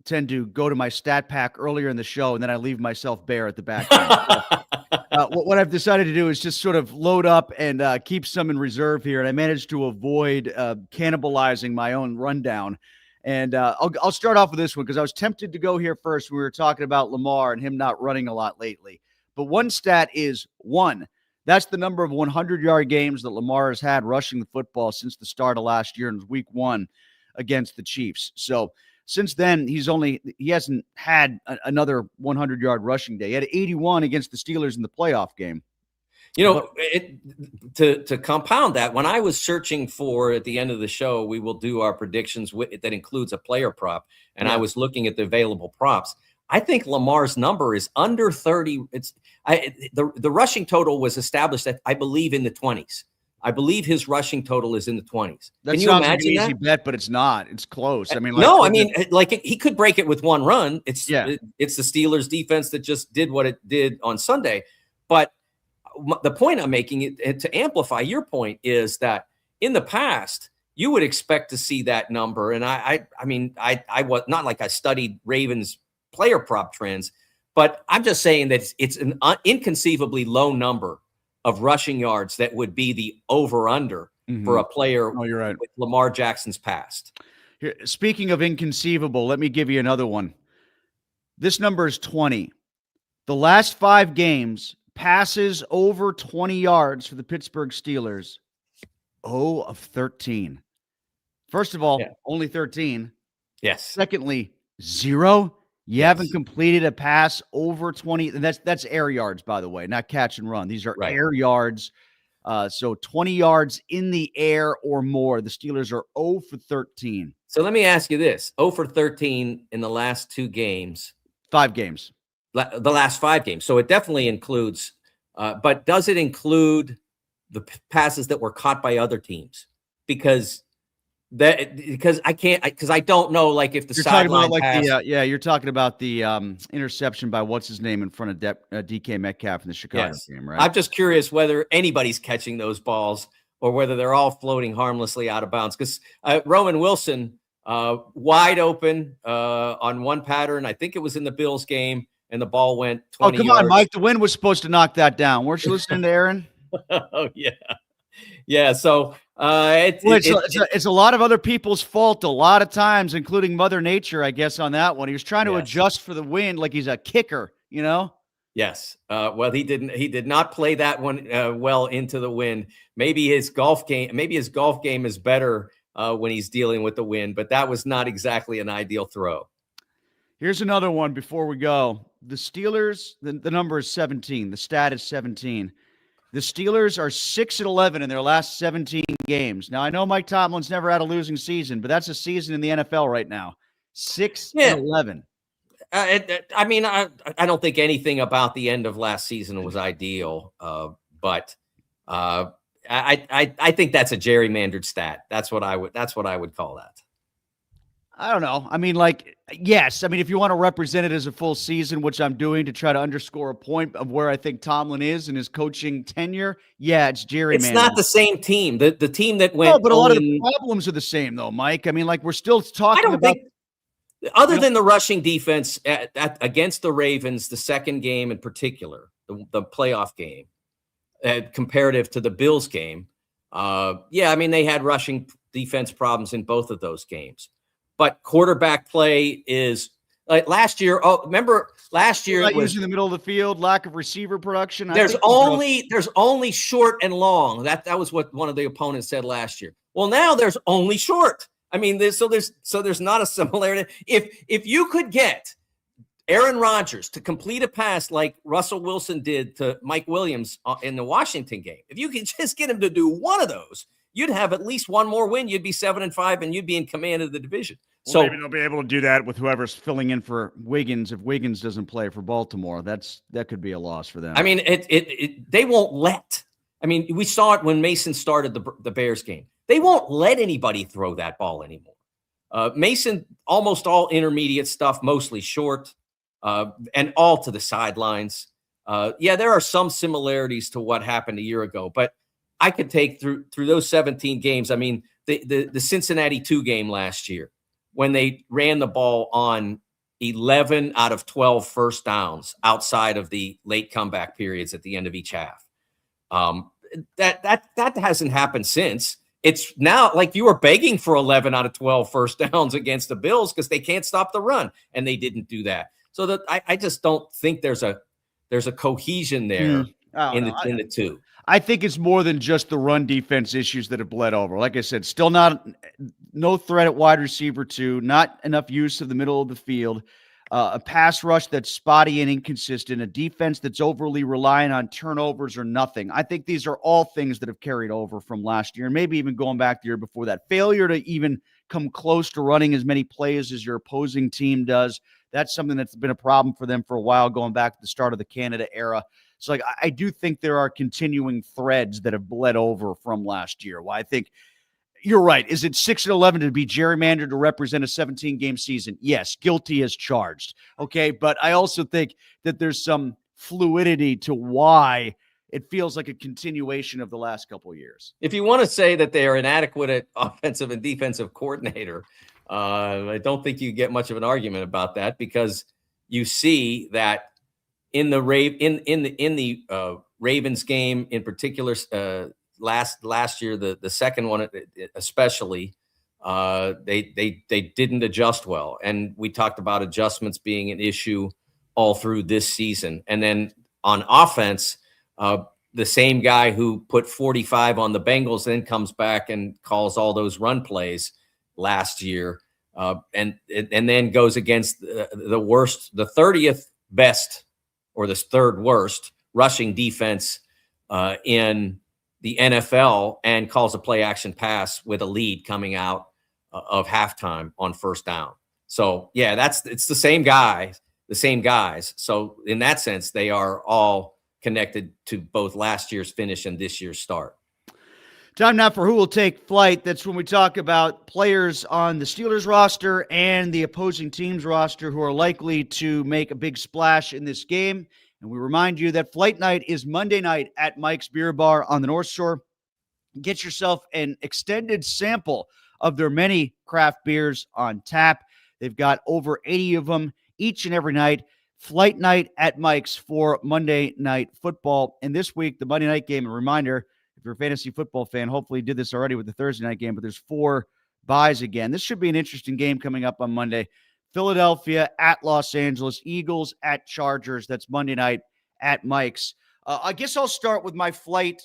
tend to go to my stat pack earlier in the show, and then I leave myself bare at the back. What I've decided to do is just sort of load up and keep some in reserve here, and I managed to avoid cannibalizing my own rundown. And I'll start off with this one because I was tempted to go here first when we were talking about Lamar and him not running a lot lately. But one stat is 1. That's the number of 100-yard games that Lamar has had rushing the football since the start of last year in week 1 against the Chiefs. So since then, he hasn't had another 100-yard rushing day. He had 81 against the Steelers in the playoff game. To compound that, when I was searching for, at the end of the show, we will do our predictions that includes a player prop, and I was looking at the available props. I think Lamar's number is under 30. The rushing total was established at, I believe, in the 20s. I believe his rushing total is in the 20s. That Can you sounds imagine like an easy bet, but it's not. It's close. I mean, he could break it with one run. It's the Steelers defense that just did what it did on Sunday. But the point I'm making, to amplify your point, is that in the past, you would expect to see that number. And I was not like I studied Ravens player prop trends, but I'm just saying that it's an inconceivably low number of rushing yards that would be the over-under for a player with Lamar Jackson's past. Here, speaking of inconceivable, let me give you another one. This number is 20. The last 5 games, passes over 20 yards for the Pittsburgh Steelers, 0 of 13. First of all, only 13. Yes. Secondly, 0. You haven't completed a pass over 20. And that's air yards, by the way, not catch and run. These are air yards. So 20 yards in the air or more. The Steelers are 0 for 13. So let me ask you this. 0 for 13 in the last 2 games. 5 games. The last 5 games. So it definitely includes, but does it include the passes that were caught by other teams? Because I don't know, like, if the sideline pass. You're talking about the interception by what's his name in front of DK Metcalf in the Chicago game, right? I'm just curious whether anybody's catching those balls or whether they're all floating harmlessly out of bounds. Because Roman Wilson, wide open on one pattern, I think it was in the Bills game, and the ball went 20 yards. On, Mike. The wind was supposed to knock that down. Weren't you listening to Aaron? Oh, yeah. Yeah, so it's a lot of other people's fault a lot of times, including Mother Nature, I guess, on that one. He was trying to adjust for the wind like he's a kicker, Yes. Well, he did not play that one well into the wind. Maybe his golf game is better when he's dealing with the wind, but that was not exactly an ideal throw. Here's another one before we go. The Steelers, the number is 17. The stat is 17. The Steelers are 6-11 in their last 17 games. Now, I know Mike Tomlin's never had a losing season, but that's a season in the NFL right now. 6-11. I don't think anything about the end of last season was ideal, but I think that's a gerrymandered stat. That's what I would call that. I don't know. I mean, like, yes. I mean, if you want to represent it as a full season, which I'm doing to try to underscore a point of where I think Tomlin is in his coaching tenure, yeah, it's gerrymandered. It's not the same team. The team that went. No, but a lot of the problems are the same, though, Mike. I mean, like, we're still talking about. Other than the rushing defense against the Ravens, the second game in particular, the playoff game, comparative to the Bills game, yeah, I mean, they had rushing defense problems in both of those games. But quarterback play is like last year. Oh, remember last year it was using the middle of the field, lack of receiver production. There's only short and long. That was what one of the opponents said last year. Well, now there's only short. I mean, there's not a similarity. If you could get Aaron Rodgers to complete a pass like Russell Wilson did to Mike Williams in the Washington game, if you could just get him to do one of those, you'd have at least one more win. You'd be 7-5, and you'd be in command of the division. Well, so maybe they'll be able to do that with whoever's filling in for Wiggins. If Wiggins doesn't play for Baltimore, that could be a loss for them. I mean, they won't let. I mean, we saw it when Mason started the Bears game. They won't let anybody throw that ball anymore. Mason, almost all intermediate stuff, mostly short, and all to the sidelines. Yeah, there are some similarities to what happened a year ago, but I could take through those 17 games. I mean, the Cincinnati 2 game last year, when they ran the ball on 11 out of 12 first downs outside of the late comeback periods at the end of each half. That hasn't happened since. It's now like you were begging for 11 out of 12 first downs against the Bills because they can't stop the run, and they didn't do that. So that I just don't think there's a cohesion there in the two. I think it's more than just the run defense issues that have bled over. Like I said, still no threat at wide receiver 2, not enough use of the middle of the field, a pass rush that's spotty and inconsistent, a defense that's overly reliant on turnovers or nothing. I think these are all things that have carried over from last year, and maybe even going back the year before that. Failure to even come close to running as many plays as your opposing team does. That's something that's been a problem for them for a while, going back to the start of the Canada era. So, like, I do think there are continuing threads that have bled over from last year. Well, I think you're right. Is it 6-11 to be gerrymandered to represent a 17-game season? Yes, guilty as charged. Okay, but I also think that there's some fluidity to why it feels like a continuation of the last couple of years. If you want to say that they are inadequate at offensive and defensive coordinator, I don't think you get much of an argument about that, because you see that in the Ravens game in particular, last year, the second one especially, they didn't adjust well, and we talked about adjustments being an issue all through this season. And then on offense, the same guy who put 45 on the Bengals then comes back and calls all those run plays last year, and then goes against the worst, the 30th best, or the third worst rushing defense in the NFL, and calls a play action pass with a lead coming out of halftime on first down. So yeah, it's the same guys. So in that sense, they are all connected to both last year's finish and this year's start. Time now for Who Will Take Flight. That's when we talk about players on the Steelers roster and the opposing team's roster who are likely to make a big splash in this game. And we remind you that Flight Night is Monday night at Mike's Beer Bar on the North Shore. Get yourself an extended sample of their many craft beers on tap. They've got over 80 of them each and every night. Flight Night at Mike's for Monday Night Football. And this week, the Monday night game, a reminder, if you're a fantasy football fan, hopefully you did this already with the Thursday night game, but there's 4 buys again. This should be an interesting game coming up on Monday. Philadelphia at Los Angeles, Eagles at Chargers. That's Monday night at Mike's. I guess I'll start with my flight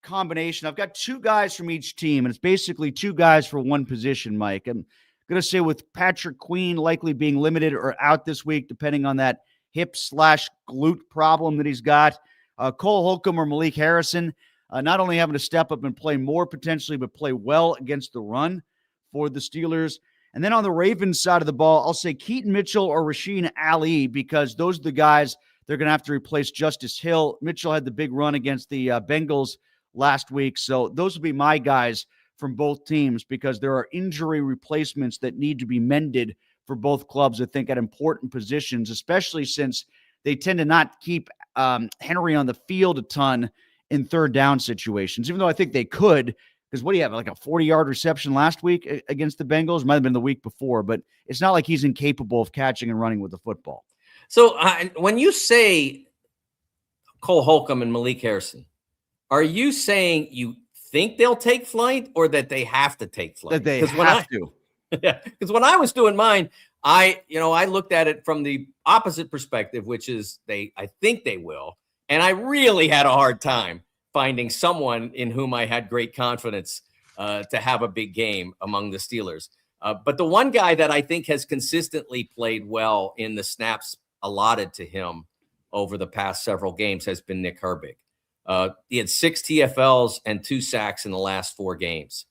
combination. I've got 2 guys from each team, and it's basically 2 guys for one position, Mike. I'm going to say with Patrick Queen likely being limited or out this week, depending on that hip/glute problem that he's got. Cole Holcomb or Malik Harrison, not only having to step up and play more potentially, but play well against the run for the Steelers. And then on the Ravens side of the ball, I'll say Keaton Mitchell or Rasheen Ali, because those are the guys They're going to have to replace Justice Hill. Mitchell had the big run against the Bengals last week. So those would be my guys from both teams, because there are injury replacements that need to be mended for both clubs, I think, at important positions, especially since they tend to not keep Henry on the field a ton in third down situations, even though I think they could, because what do you have, like a 40-yard reception last week against the Bengals? Might have been the week before, but it's not like he's incapable of catching and running with the football. So when you say Cole Holcomb and Malik Harrison, are you saying you think they'll take flight or that they have to take flight? That they have to. Yeah, because when I was doing mine, I looked at it from the opposite perspective, which is I think they will. And I really had a hard time finding someone in whom I had great confidence to have a big game among the Steelers. But the one guy that I think has consistently played well in the snaps allotted to him over the past several games has been Nick Herbig. He had 6 TFLs and 2 sacks in the last 4 games.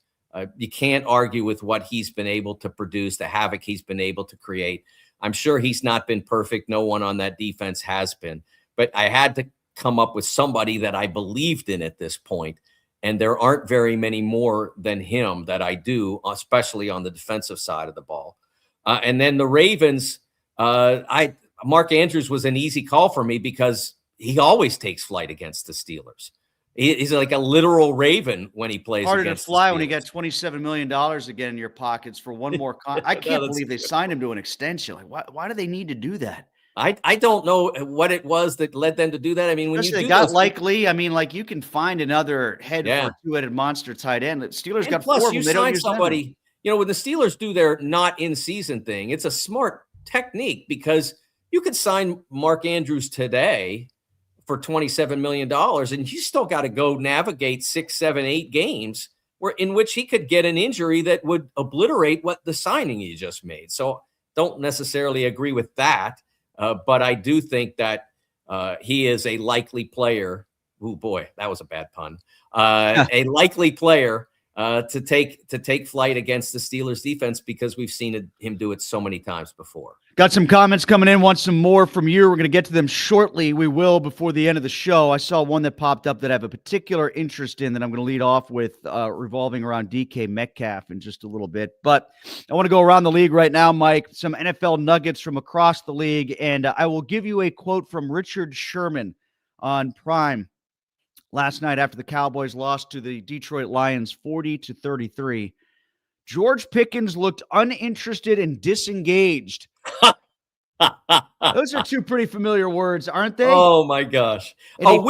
You can't argue with what he's been able to produce, the havoc he's been able to create. I'm sure he's not been perfect. No one on that defense has been. But I had to come up with somebody that I believed in at this point, and there aren't very many more than him that I do, especially on the defensive side of the ball. And then the Ravens, Mark Andrews was an easy call for me because he always takes flight against the Steelers. He's like a literal Raven when he plays. Harder to fly when you got $27 million again in your pockets for one more. I can't believe they signed him to an extension. Like, why do they need to do that? I don't know what it was that led them to do that. I mean, when they got Likely, I mean, like, you can find another head for a 2-headed monster tight end. The Steelers got 4 of them. You sign somebody, when the Steelers do their not in season thing, it's a smart technique because you could sign Mark Andrews today for $27 million, and you still got to go navigate 6, 7, 8 games in which he could get an injury that would obliterate what the signing you just made. So don't necessarily agree with that. But I do think that he is a likely player. Oh boy, that was a bad pun. A likely player to take flight against the Steelers defense because we've seen him do it so many times before. Got some comments coming in. Want some more from you. We're going to get to them shortly. We will before the end of the show. I saw one that popped up that I have a particular interest in that I'm going to lead off with, revolving around DK Metcalf in just a little bit. But I want to go around the league right now, Mike. Some NFL nuggets from across the league. And I will give you a quote from Richard Sherman on Prime last night after the Cowboys lost to the Detroit Lions 40-33. George Pickens looked uninterested and disengaged. Those are 2 pretty familiar words, aren't they? Oh my gosh. 2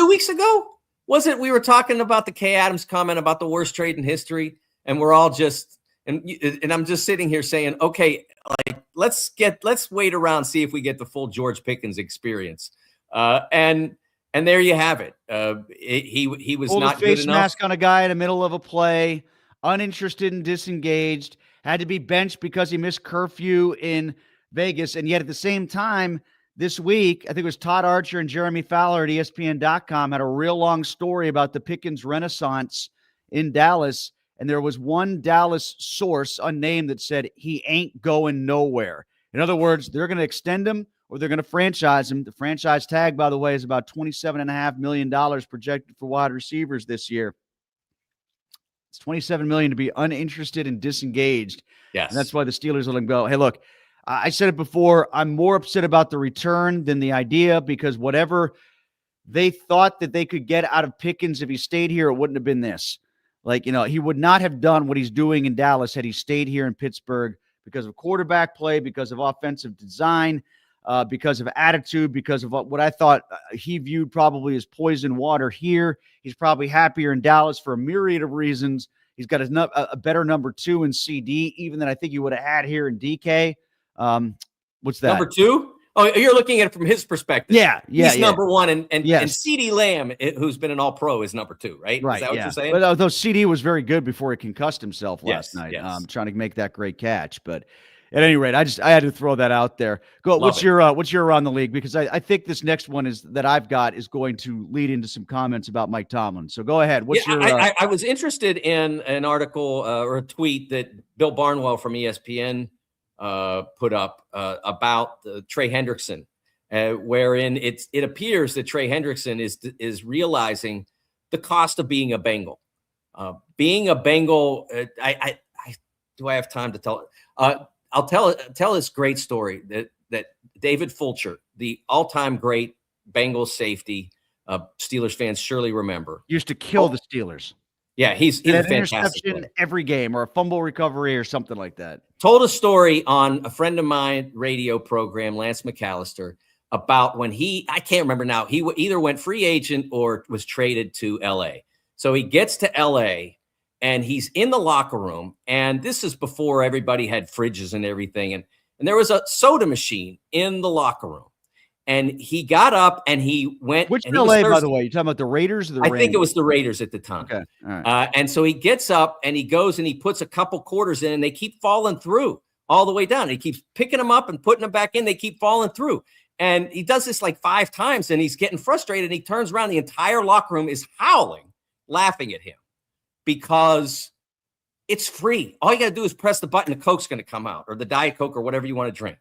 weeks ago? Was it? We were talking about the Kay Adams comment about the worst trade in history. And we're all just, and I'm just sitting here saying, okay, like, let's wait around, see if we get the full George Pickens experience. And there you have it. He was not good enough. Face mask on a guy in the middle of a play, uninterested and disengaged, had to be benched because he missed curfew in Vegas. And yet at the same time, this week, I think it was Todd Archer and Jeremy Fowler at ESPN.com had a real long story about the Pickens renaissance in Dallas. And there was one Dallas source, unnamed, that said he ain't going nowhere. In other words, they're going to extend him or they're going to franchise him. The franchise tag, by the way, is about $27.5 million projected for wide receivers this year. It's $27 million to be uninterested and disengaged. Yes. And that's why the Steelers let him go. Hey, look, I said it before. I'm more upset about the return than the idea, because whatever they thought that they could get out of Pickens if he stayed here, it wouldn't have been this. Like, he would not have done what he's doing in Dallas had he stayed here in Pittsburgh, because of quarterback play, because of offensive design, because of attitude, because of what I thought he viewed probably as poison water here. He's probably happier in Dallas for a myriad of reasons. He's got a better number 2 in CD, even than I think he would have had here in DK. What's that? Number 2? Oh, you're looking at it from his perspective. Yeah. He's number 1, and CeeDee Lamb, who's been an All-Pro, is number 2, right? Right. Is that what you're saying? But although CD was very good before he concussed himself last night, yes. Trying to make that great catch. But at any rate, I had to throw that out there. What's your around the league? Because I think this next one that I've got is going to lead into some comments about Mike Tomlin. So go ahead. I was interested in an article or a tweet that Bill Barnwell from ESPN put up about Trey Hendrickson wherein it appears that Trey Hendrickson is realizing the cost of being a Bengal. Being a Bengal, do I have time to tell it? I'll tell this great story that David Fulcher, the all-time great Bengals safety, Steelers fans surely remember, used to kill the Steelers. Yeah, he's a fantastic interception player. Every game, or a fumble recovery or something like that. Told a story on a friend of mine radio program, Lance McAllister, about when I can't remember now, he either went free agent or was traded to LA. So he gets to LA and he's in the locker room, and this is before everybody had fridges and everything, and there was a soda machine in the locker room. And he got up and he went. Which LA, by the way? You talking about the Raiders or the Rams? I think it was the Raiders at the time. Okay. All right. And so he gets up and he goes and he puts a couple quarters in, and they keep falling through all the way down. He keeps picking them up and putting them back in. They keep falling through. And he does this like 5 times, and he's getting frustrated. And he turns around. The entire locker room is howling, laughing at him because it's free. All you got to do is press the button. The Coke's going to come out, or the Diet Coke, or whatever you want to drink.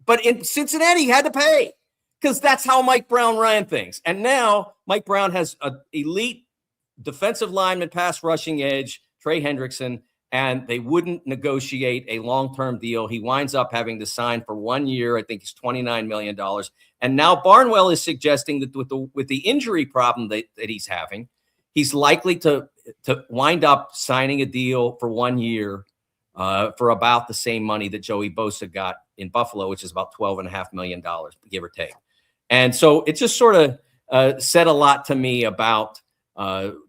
But in Cincinnati, he had to pay because that's how Mike Brown ran things. And now Mike Brown has an elite defensive lineman, pass rushing edge, Trey Hendrickson, and they wouldn't negotiate a long-term deal. He winds up having to sign for 1 year. I think it's $29 million. And now Barnwell is suggesting that with the injury problem that he's having, he's likely to wind up signing a deal for 1 year for about the same money that Joey Bosa got in Buffalo, which is about $12.5 million, give or take. And so it just sort of said a lot to me about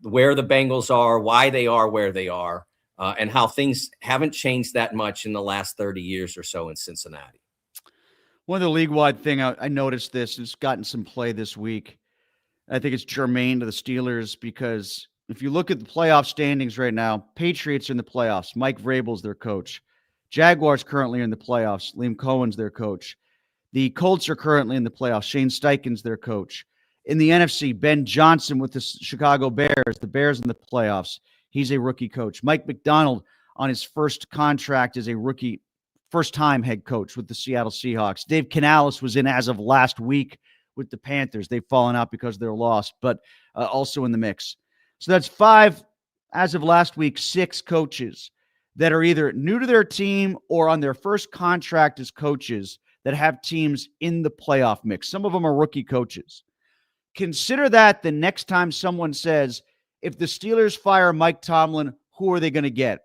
where the Bengals are, why they are where they are, and how things haven't changed that much in the last 30 years or so in Cincinnati. One of the league-wide thing, I noticed this, it's gotten some play this week. I think it's germane to the Steelers because if you look at the playoff standings right now, Patriots are in the playoffs. Mike Vrabel's their coach. Jaguars currently are in the playoffs. Liam Cohen's their coach. The Colts are currently in the playoffs. Shane Steichen's their coach. In the NFC, Ben Johnson with the Chicago Bears. The Bears in the playoffs. He's a rookie coach. Mike McDonald on his first contract as a rookie, first-time head coach with the Seattle Seahawks. Dave Canales was in as of last week with the Panthers. They've fallen out because they're lost, but also in the mix. So that's 5, as of last week, 6 coaches that are either new to their team or on their first contract as coaches that have teams in the playoff mix. Some of them are rookie coaches. Consider that the next time someone says, if the Steelers fire Mike Tomlin, who are they going to get?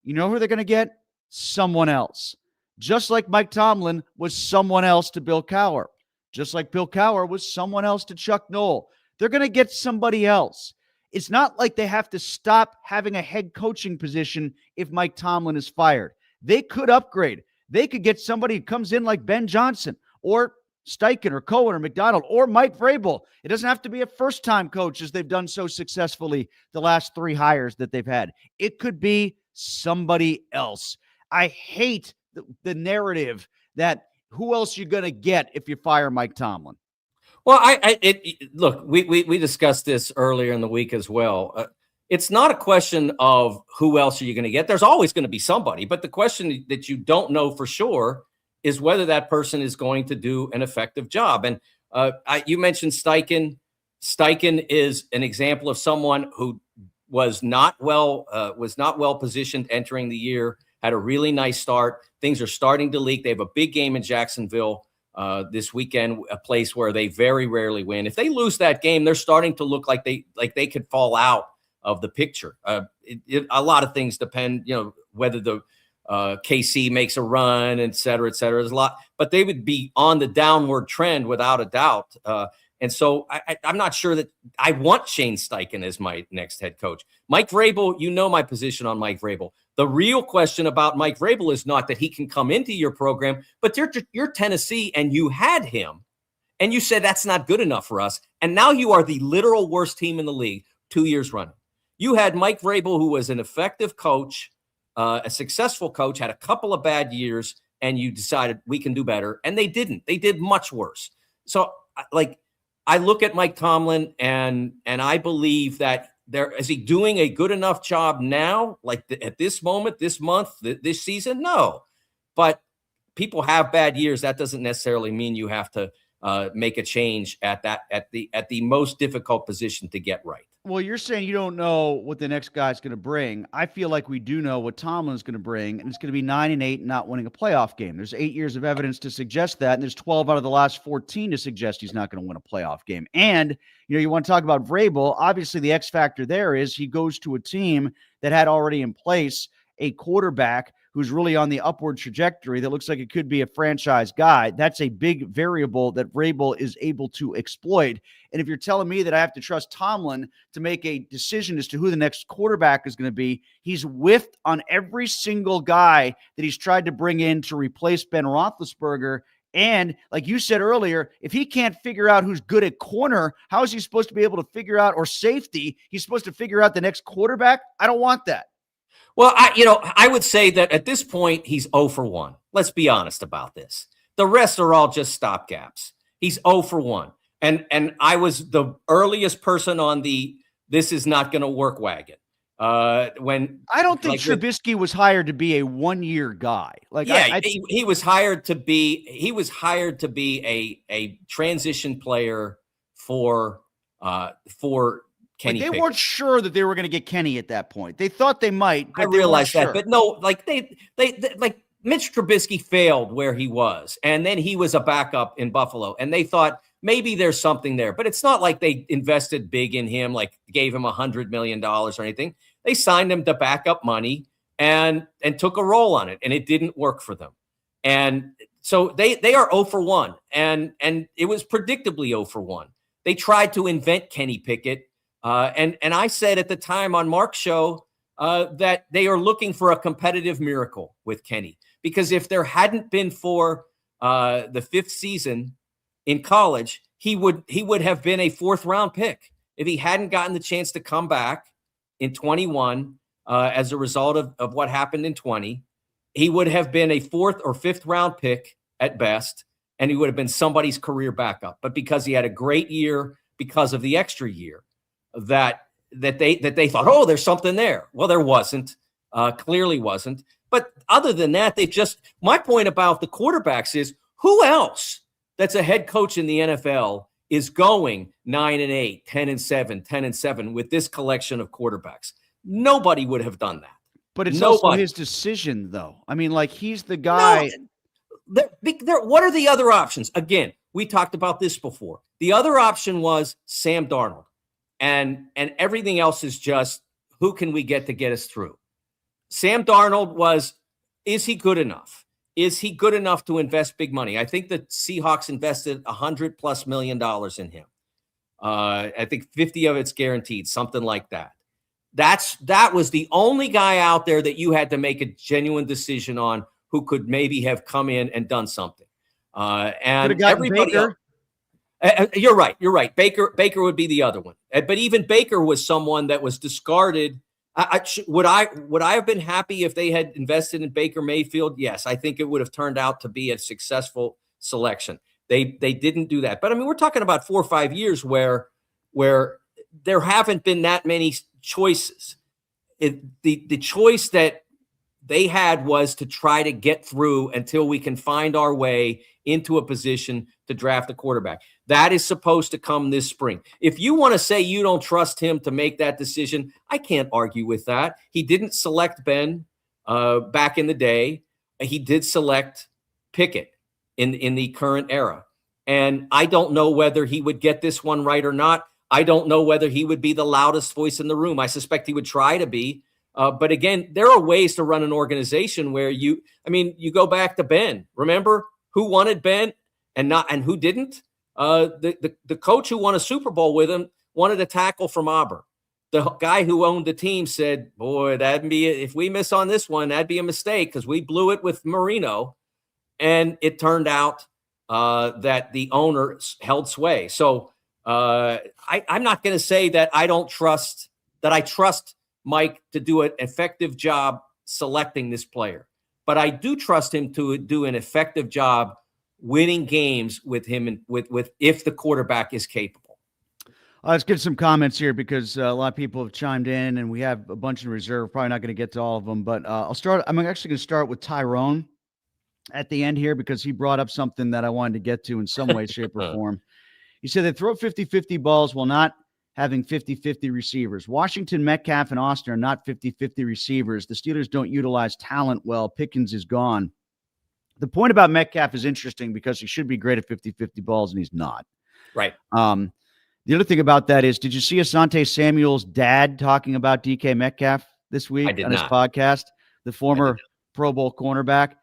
You know who they're going to get? Someone else. Just like Mike Tomlin was someone else to Bill Cowher. Just like Bill Cowher was someone else to Chuck Noll. They're going to get somebody else. It's not like they have to stop having a head coaching position if Mike Tomlin is fired. They could upgrade. They could get somebody who comes in like Ben Johnson or Steichen or Cohen or McDonald or Mike Vrabel. It doesn't have to be a first-time coach as they've done so successfully the last 3 hires that they've had. It could be somebody else. I hate the narrative that who else you're going to get if you fire Mike Tomlin. Well, look, we discussed this earlier in the week as well. It's not a question of who else are you going to get. There's always going to be somebody, but the question that you don't know for sure is whether that person is going to do an effective job. And you mentioned Steichen. Steichen is an example of someone who was not well positioned entering the year. Had a really nice start. Things are starting to leak. They have a big game in Jacksonville this weekend, a place where they very rarely win. If they lose that game, they're starting to look like they could fall out of the picture. A lot of things depend, whether the KC makes a run, et cetera, et cetera. There's a lot, but they would be on the downward trend without a doubt. And so I'm not sure that I want Shane Steichen as my next head coach. Mike Vrabel, my position on Mike Vrabel. The real question about Mike Vrabel is not that he can come into your program, but you're Tennessee and you had him and you said that's not good enough for us. And now you are the literal worst team in the league 2 years running. You had Mike Vrabel, who was an effective coach, a successful coach, had a couple of bad years, and you decided we can do better. And they didn't. They did much worse. So I look at Mike Tomlin and I believe that is he doing a good enough job now, at this moment, this month, this season? No. But people have bad years. That doesn't necessarily mean you have to make a change at the most difficult position to get right. Well, you're saying you don't know what the next guy's going to bring. I feel like we do know what Tomlin's going to bring, and it's going to be 9-8 and not winning a playoff game. There's 8 years of evidence to suggest that, and there's 12 out of the last 14 to suggest he's not going to win a playoff game. And, you want to talk about Vrabel. Obviously, the X factor there is he goes to a team that had already in place a quarterback who's really on the upward trajectory that looks like it could be a franchise guy. That's a big variable that Vrabel is able to exploit. And if you're telling me that I have to trust Tomlin to make a decision as to who the next quarterback is going to be, he's whiffed on every single guy that he's tried to bring in to replace Ben Roethlisberger. And like you said earlier, if he can't figure out who's good at corner, how is he supposed to be able to figure out, or safety, he's supposed to figure out the next quarterback? I don't want that. Well, I would say that at this point, he's 0 for 1. Let's be honest about this. The rest are all just stopgaps. He's 0 for 1. And I was the earliest person on the this is not going to work wagon. When I don't think Trubisky was hired to be a 1-year guy. Like, yeah, he was hired to be a transition player for Kenny. They weren't sure that they were going to get Kenny at that point. They thought they might. But I realized that, but no, like they like Mitch Trubisky failed where he was, and then he was a backup in Buffalo, and they thought maybe there's something there. But it's not like they invested big in him, like gave him $100 million or anything. They signed him to backup money and took a role on it, and it didn't work for them. And so they are 0 for 1, and it was predictably 0 for 1. They tried to invent Kenny Pickett. And I said at the time on Mark's show that they are looking for a competitive miracle with Kenny, because if there hadn't been for the 5th season in college, he would have been a 4th round pick if he hadn't gotten the chance to come back in 21 as a result of what happened in 20. He would have been a 4th or 5th round pick at best, and he would have been somebody's career backup. But because he had a great year because of the extra year, that they thought, oh, there's something there. Well, there wasn't, clearly wasn't. But other than that, my point about the quarterbacks is, who else that's a head coach in the NFL is going 9-8, 10-7, 10-7 with this collection of quarterbacks? Nobody would have done that. But it's also his decision, though. I mean, like, he's the guy. No, what are the other options? Again, we talked about this before. The other option was Sam Darnold. And everything else is just, who can we get us through? Sam Darnold is he good enough? Is he good enough to invest big money? I think the Seahawks invested $100+ million in him. I think 50 of it's guaranteed, something like that. That was the only guy out there that you had to make a genuine decision on who could maybe have come in and done something. And everybody else. You're right. Baker would be the other one. But even Baker was someone that was discarded. Would I have been happy if they had invested in Baker Mayfield? Yes, I think it would have turned out to be a successful selection. They didn't do that. But I mean, we're talking about 4 or 5 years where there haven't been that many choices. The choice that they had was to try to get through until we can find our way into a position to draft a quarterback. That is supposed to come this spring. If you want to say you don't trust him to make that decision, I can't argue with that. He didn't select Ben back in the day. He did select Pickett in the current era. And I don't know whether he would get this one right or not. I don't know whether he would be the loudest voice in the room. I suspect he would try to be. But again, there are ways to run an organization where you go back to Ben. Remember who wanted Ben and who didn't? The coach who won a Super Bowl with him wanted a tackle from Auburn. The guy who owned the team said, boy, if we miss on this one, that'd be a mistake because we blew it with Marino. And it turned out that the owner held sway. So I'm not going to say that I trust Mike to do an effective job selecting this player, but I do trust him to do an effective job winning games with him and with if the quarterback is capable. Let's get some comments here because a lot of people have chimed in and we have a bunch in reserve. Probably not going to get to all of them, but I'm actually going to start with Tyrone. at the end here because he brought up something that I wanted to get to in some way, shape, or form. He said they throw 50-50 balls while not having 50-50 receivers. Washington, Metcalf, and Austin are not 50-50 receivers. The Steelers don't utilize talent well. Pickens is gone. The point about Metcalf is interesting because he should be great at 50-50 balls, and he's not. Right. The other thing about that is, did you see Asante Samuel's dad talking about DK Metcalf this week on his podcast? The former Pro Bowl cornerback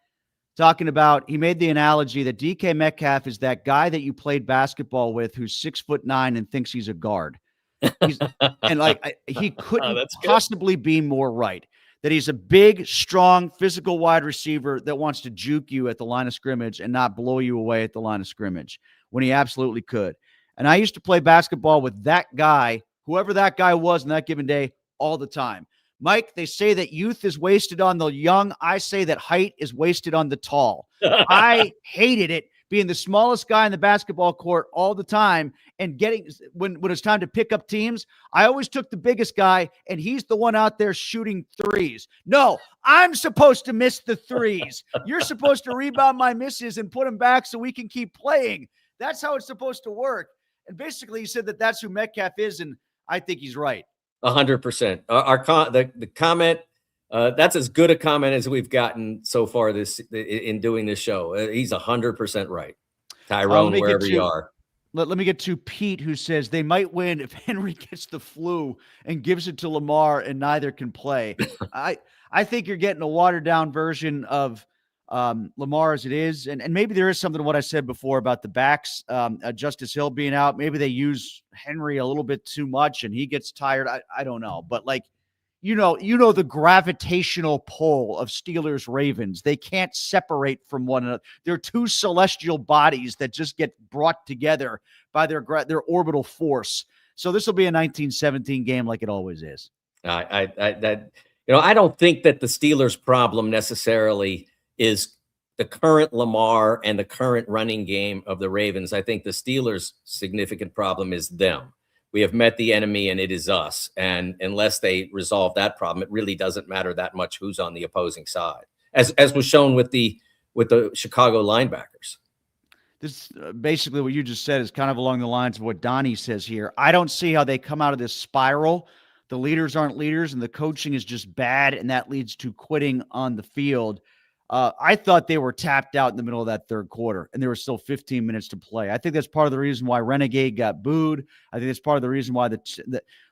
talking about, he made the analogy that DK Metcalf is that guy that you played basketball with who's 6'9" and thinks he's a guard. He couldn't possibly be more right. That he's a big, strong, physical wide receiver that wants to juke you at the line of scrimmage and not blow you away at the line of scrimmage when he absolutely could. And I used to play basketball with that guy, whoever that guy was on that given day, all the time. Mike, they say that youth is wasted on the young. I say that height is wasted on the tall. I hated it being the smallest guy in the basketball court all the time and getting when it's time to pick up teams, I always took the biggest guy and he's the one out there shooting threes. No, I'm supposed to miss the threes. You're supposed to rebound my misses and put them back so we can keep playing. That's how it's supposed to work. And basically he said that that's who Metcalf is, and I think he's right. 100%. The comment, that's as good a comment as we've gotten so far in doing this show. He's 100% right. Tyrone, wherever you are. Let me get to Pete, who says they might win if Henry gets the flu and gives it to Lamar and neither can play. I think you're getting a watered down version of Lamar as it is. And maybe there is something to what I said before about the backs, Justice Hill being out. Maybe they use Henry a little bit too much and he gets tired. I don't know. But you know the gravitational pull of Steelers Ravens. They can't separate from one another. They're two celestial bodies that just get brought together by their orbital force. So this will be a 1917 game like it always is. I don't think that the Steelers' problem necessarily is the current Lamar and the current running game of the Ravens. I think the Steelers' significant problem is them. We have met the enemy and it is us. And unless they resolve that problem, it really doesn't matter that much who's on the opposing side, as was shown with the Chicago linebackers. This basically what you just said is kind of along the lines of what Donnie says here. I don't see how they come out of this spiral. The leaders aren't leaders and the coaching is just bad. And that leads to quitting on the field. I thought they were tapped out in the middle of that third quarter, and there were still 15 minutes to play. I think that's part of the reason why Renegade got booed. I think that's part of the reason why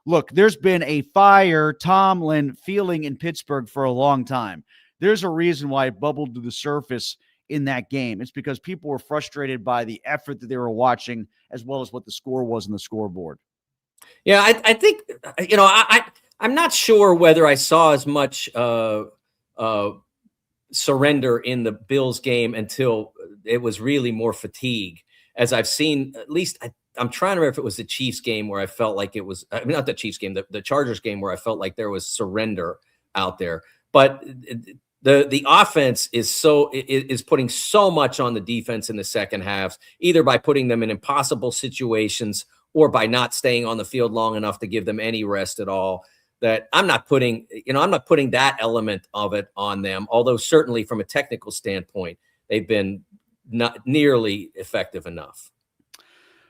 look, there's been a fire Tomlin feeling in Pittsburgh for a long time. There's a reason why it bubbled to the surface in that game. It's because people were frustrated by the effort that they were watching as well as what the score was on the scoreboard. Yeah, I think, I'm not sure whether I saw as much surrender in the Bills game until it was really more fatigue, as I've seen. At least I'm trying to remember if it was the Chiefs game where I felt like it was, not the Chiefs game, the Chargers game where I felt like there was surrender out there. But the offense is putting so much on the defense in the second half, either by putting them in impossible situations or by not staying on the field long enough to give them any rest at all, that I'm not putting that element of it on them. Although certainly from a technical standpoint, they've been not nearly effective enough.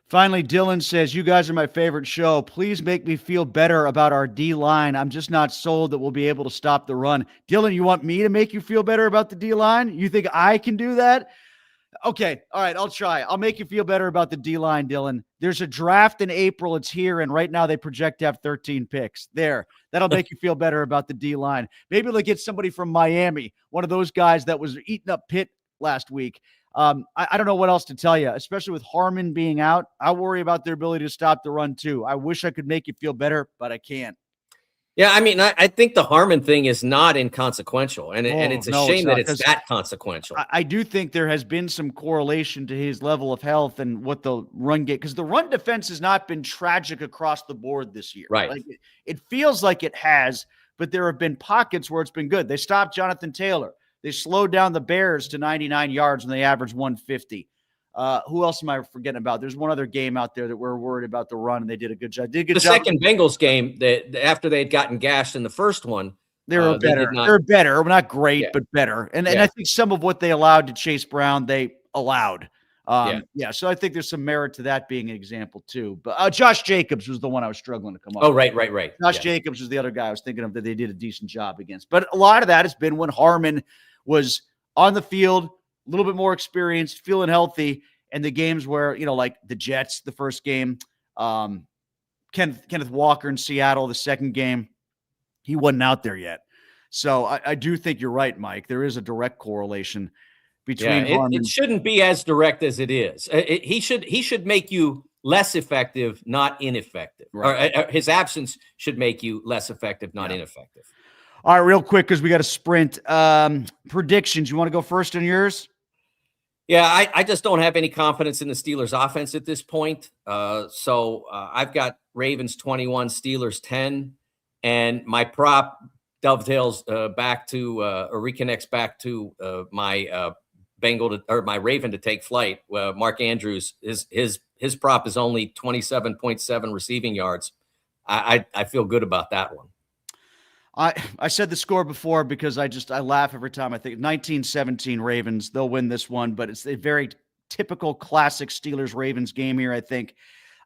Finally, Dylan says, you guys are my favorite show. Please make me feel better about our D-line. I'm just not sold that we'll be able to stop the run. Dylan, you want me to make you feel better about the D-line? You think I can do that? Okay. All right. I'll try. I'll make you feel better about the D-line, Dylan. There's a draft in April. It's here. And right now they project to have 13 picks there. That'll make you feel better about the D-line. Maybe they'll get somebody from Miami, one of those guys that was eating up Pitt last week. I don't know what else to tell you, especially with Harmon being out. I worry about their ability to stop the run too. I wish I could make you feel better, but I can't. Yeah, I mean, I think the Harmon thing is not inconsequential, and it's a shame that it's that consequential. I do think there has been some correlation to his level of health and what the run get, because the run defense has not been tragic across the board this year. Right. Like it feels like it has, but there have been pockets where it's been good. They stopped Jonathan Taylor. They slowed down the Bears to 99 yards when they averaged 150. Who else am I forgetting about? There's one other game out there that we're worried about the run, and they did a good job. The second Bengals game, that after they had gotten gashed in the first one, They were They better. did not. They're better. Not great, Yeah. but better. And Yeah. I think some of what they allowed to Chase Brown, they allowed. Yeah. So I think there's some merit to that being an example too. But Josh Jacobs was the one I was struggling to come up Oh, with. right. Josh Jacobs was the other guy I was thinking of that they did a decent job against. But a lot of that has been when Harmon was on the field, a little bit more experienced, feeling healthy, and the games where, like the Jets, the first game, Kenneth Walker in Seattle, the second game, he wasn't out there yet. So I do think you're right, Mike. There is a direct correlation between Harmon. It shouldn't be as direct as it is. He should make you less effective, not ineffective. Right. Or his absence should make you less effective, not ineffective. All right, real quick, because we got to sprint. Predictions. You want to go first on yours? Yeah, I just don't have any confidence in the Steelers offense at this point. So I've got Ravens 21, Steelers 10, and my prop dovetails back to or reconnects back to my my Raven to take flight. Mark Andrews, his prop is only 27.7 receiving yards. I feel good about that one. I said the score before because I laugh every time I think 19-17 Ravens. They'll win this one, but it's a very typical classic Steelers Ravens game here. I think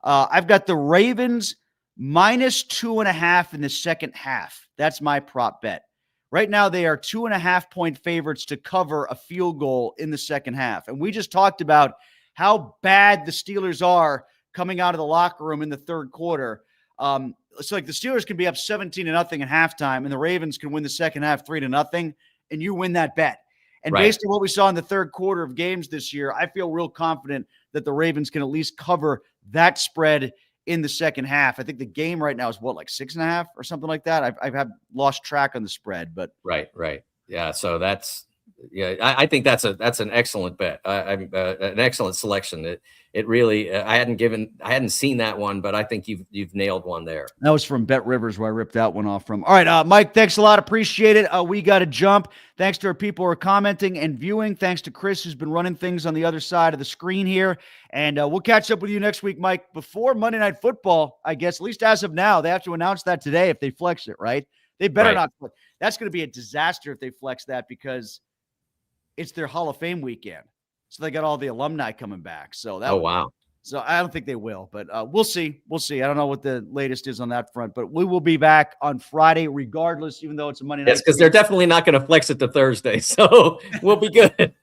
I've got the Ravens minus 2.5 in the second half. That's my prop bet. Right now, they are 2.5-point favorites to cover a field goal in the second half. And we just talked about how bad the Steelers are coming out of the locker room in the third quarter. It's like the Steelers can be up 17-0 at halftime, and the Ravens can win the second half 3-0, and you win that bet. And based on what we saw in the third quarter of games this year, I feel real confident that the Ravens can at least cover that spread in the second half. I think the game right now is like 6.5 or something like that. I've lost track on the spread, but right. Yeah. So I think that's an excellent bet. An excellent selection. It really, I hadn't seen that one, but I think you've nailed one there. That was from Bet Rivers where I ripped that one off from. All right, Mike, thanks a lot. Appreciate it. We got to jump. Thanks to our people who are commenting and viewing. Thanks to Chris, who's been running things on the other side of the screen here. And we'll catch up with you next week, Mike, before Monday Night Football, I guess, at least as of now. They have to announce that today if they flex it, right? They better not. That's going to be a disaster if they flex that because it's their Hall of Fame weekend. So they got all the alumni coming back. So wow. So I don't think they will, but we'll see. We'll see. I don't know what the latest is on that front, but we will be back on Friday regardless, even though it's a Monday night. Yes, because they're definitely not going to flex it to Thursday. So we'll be good.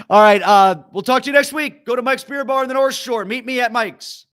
All right. We'll talk to you next week. Go to Mike's Beer Bar in the North Shore. Meet me at Mike's.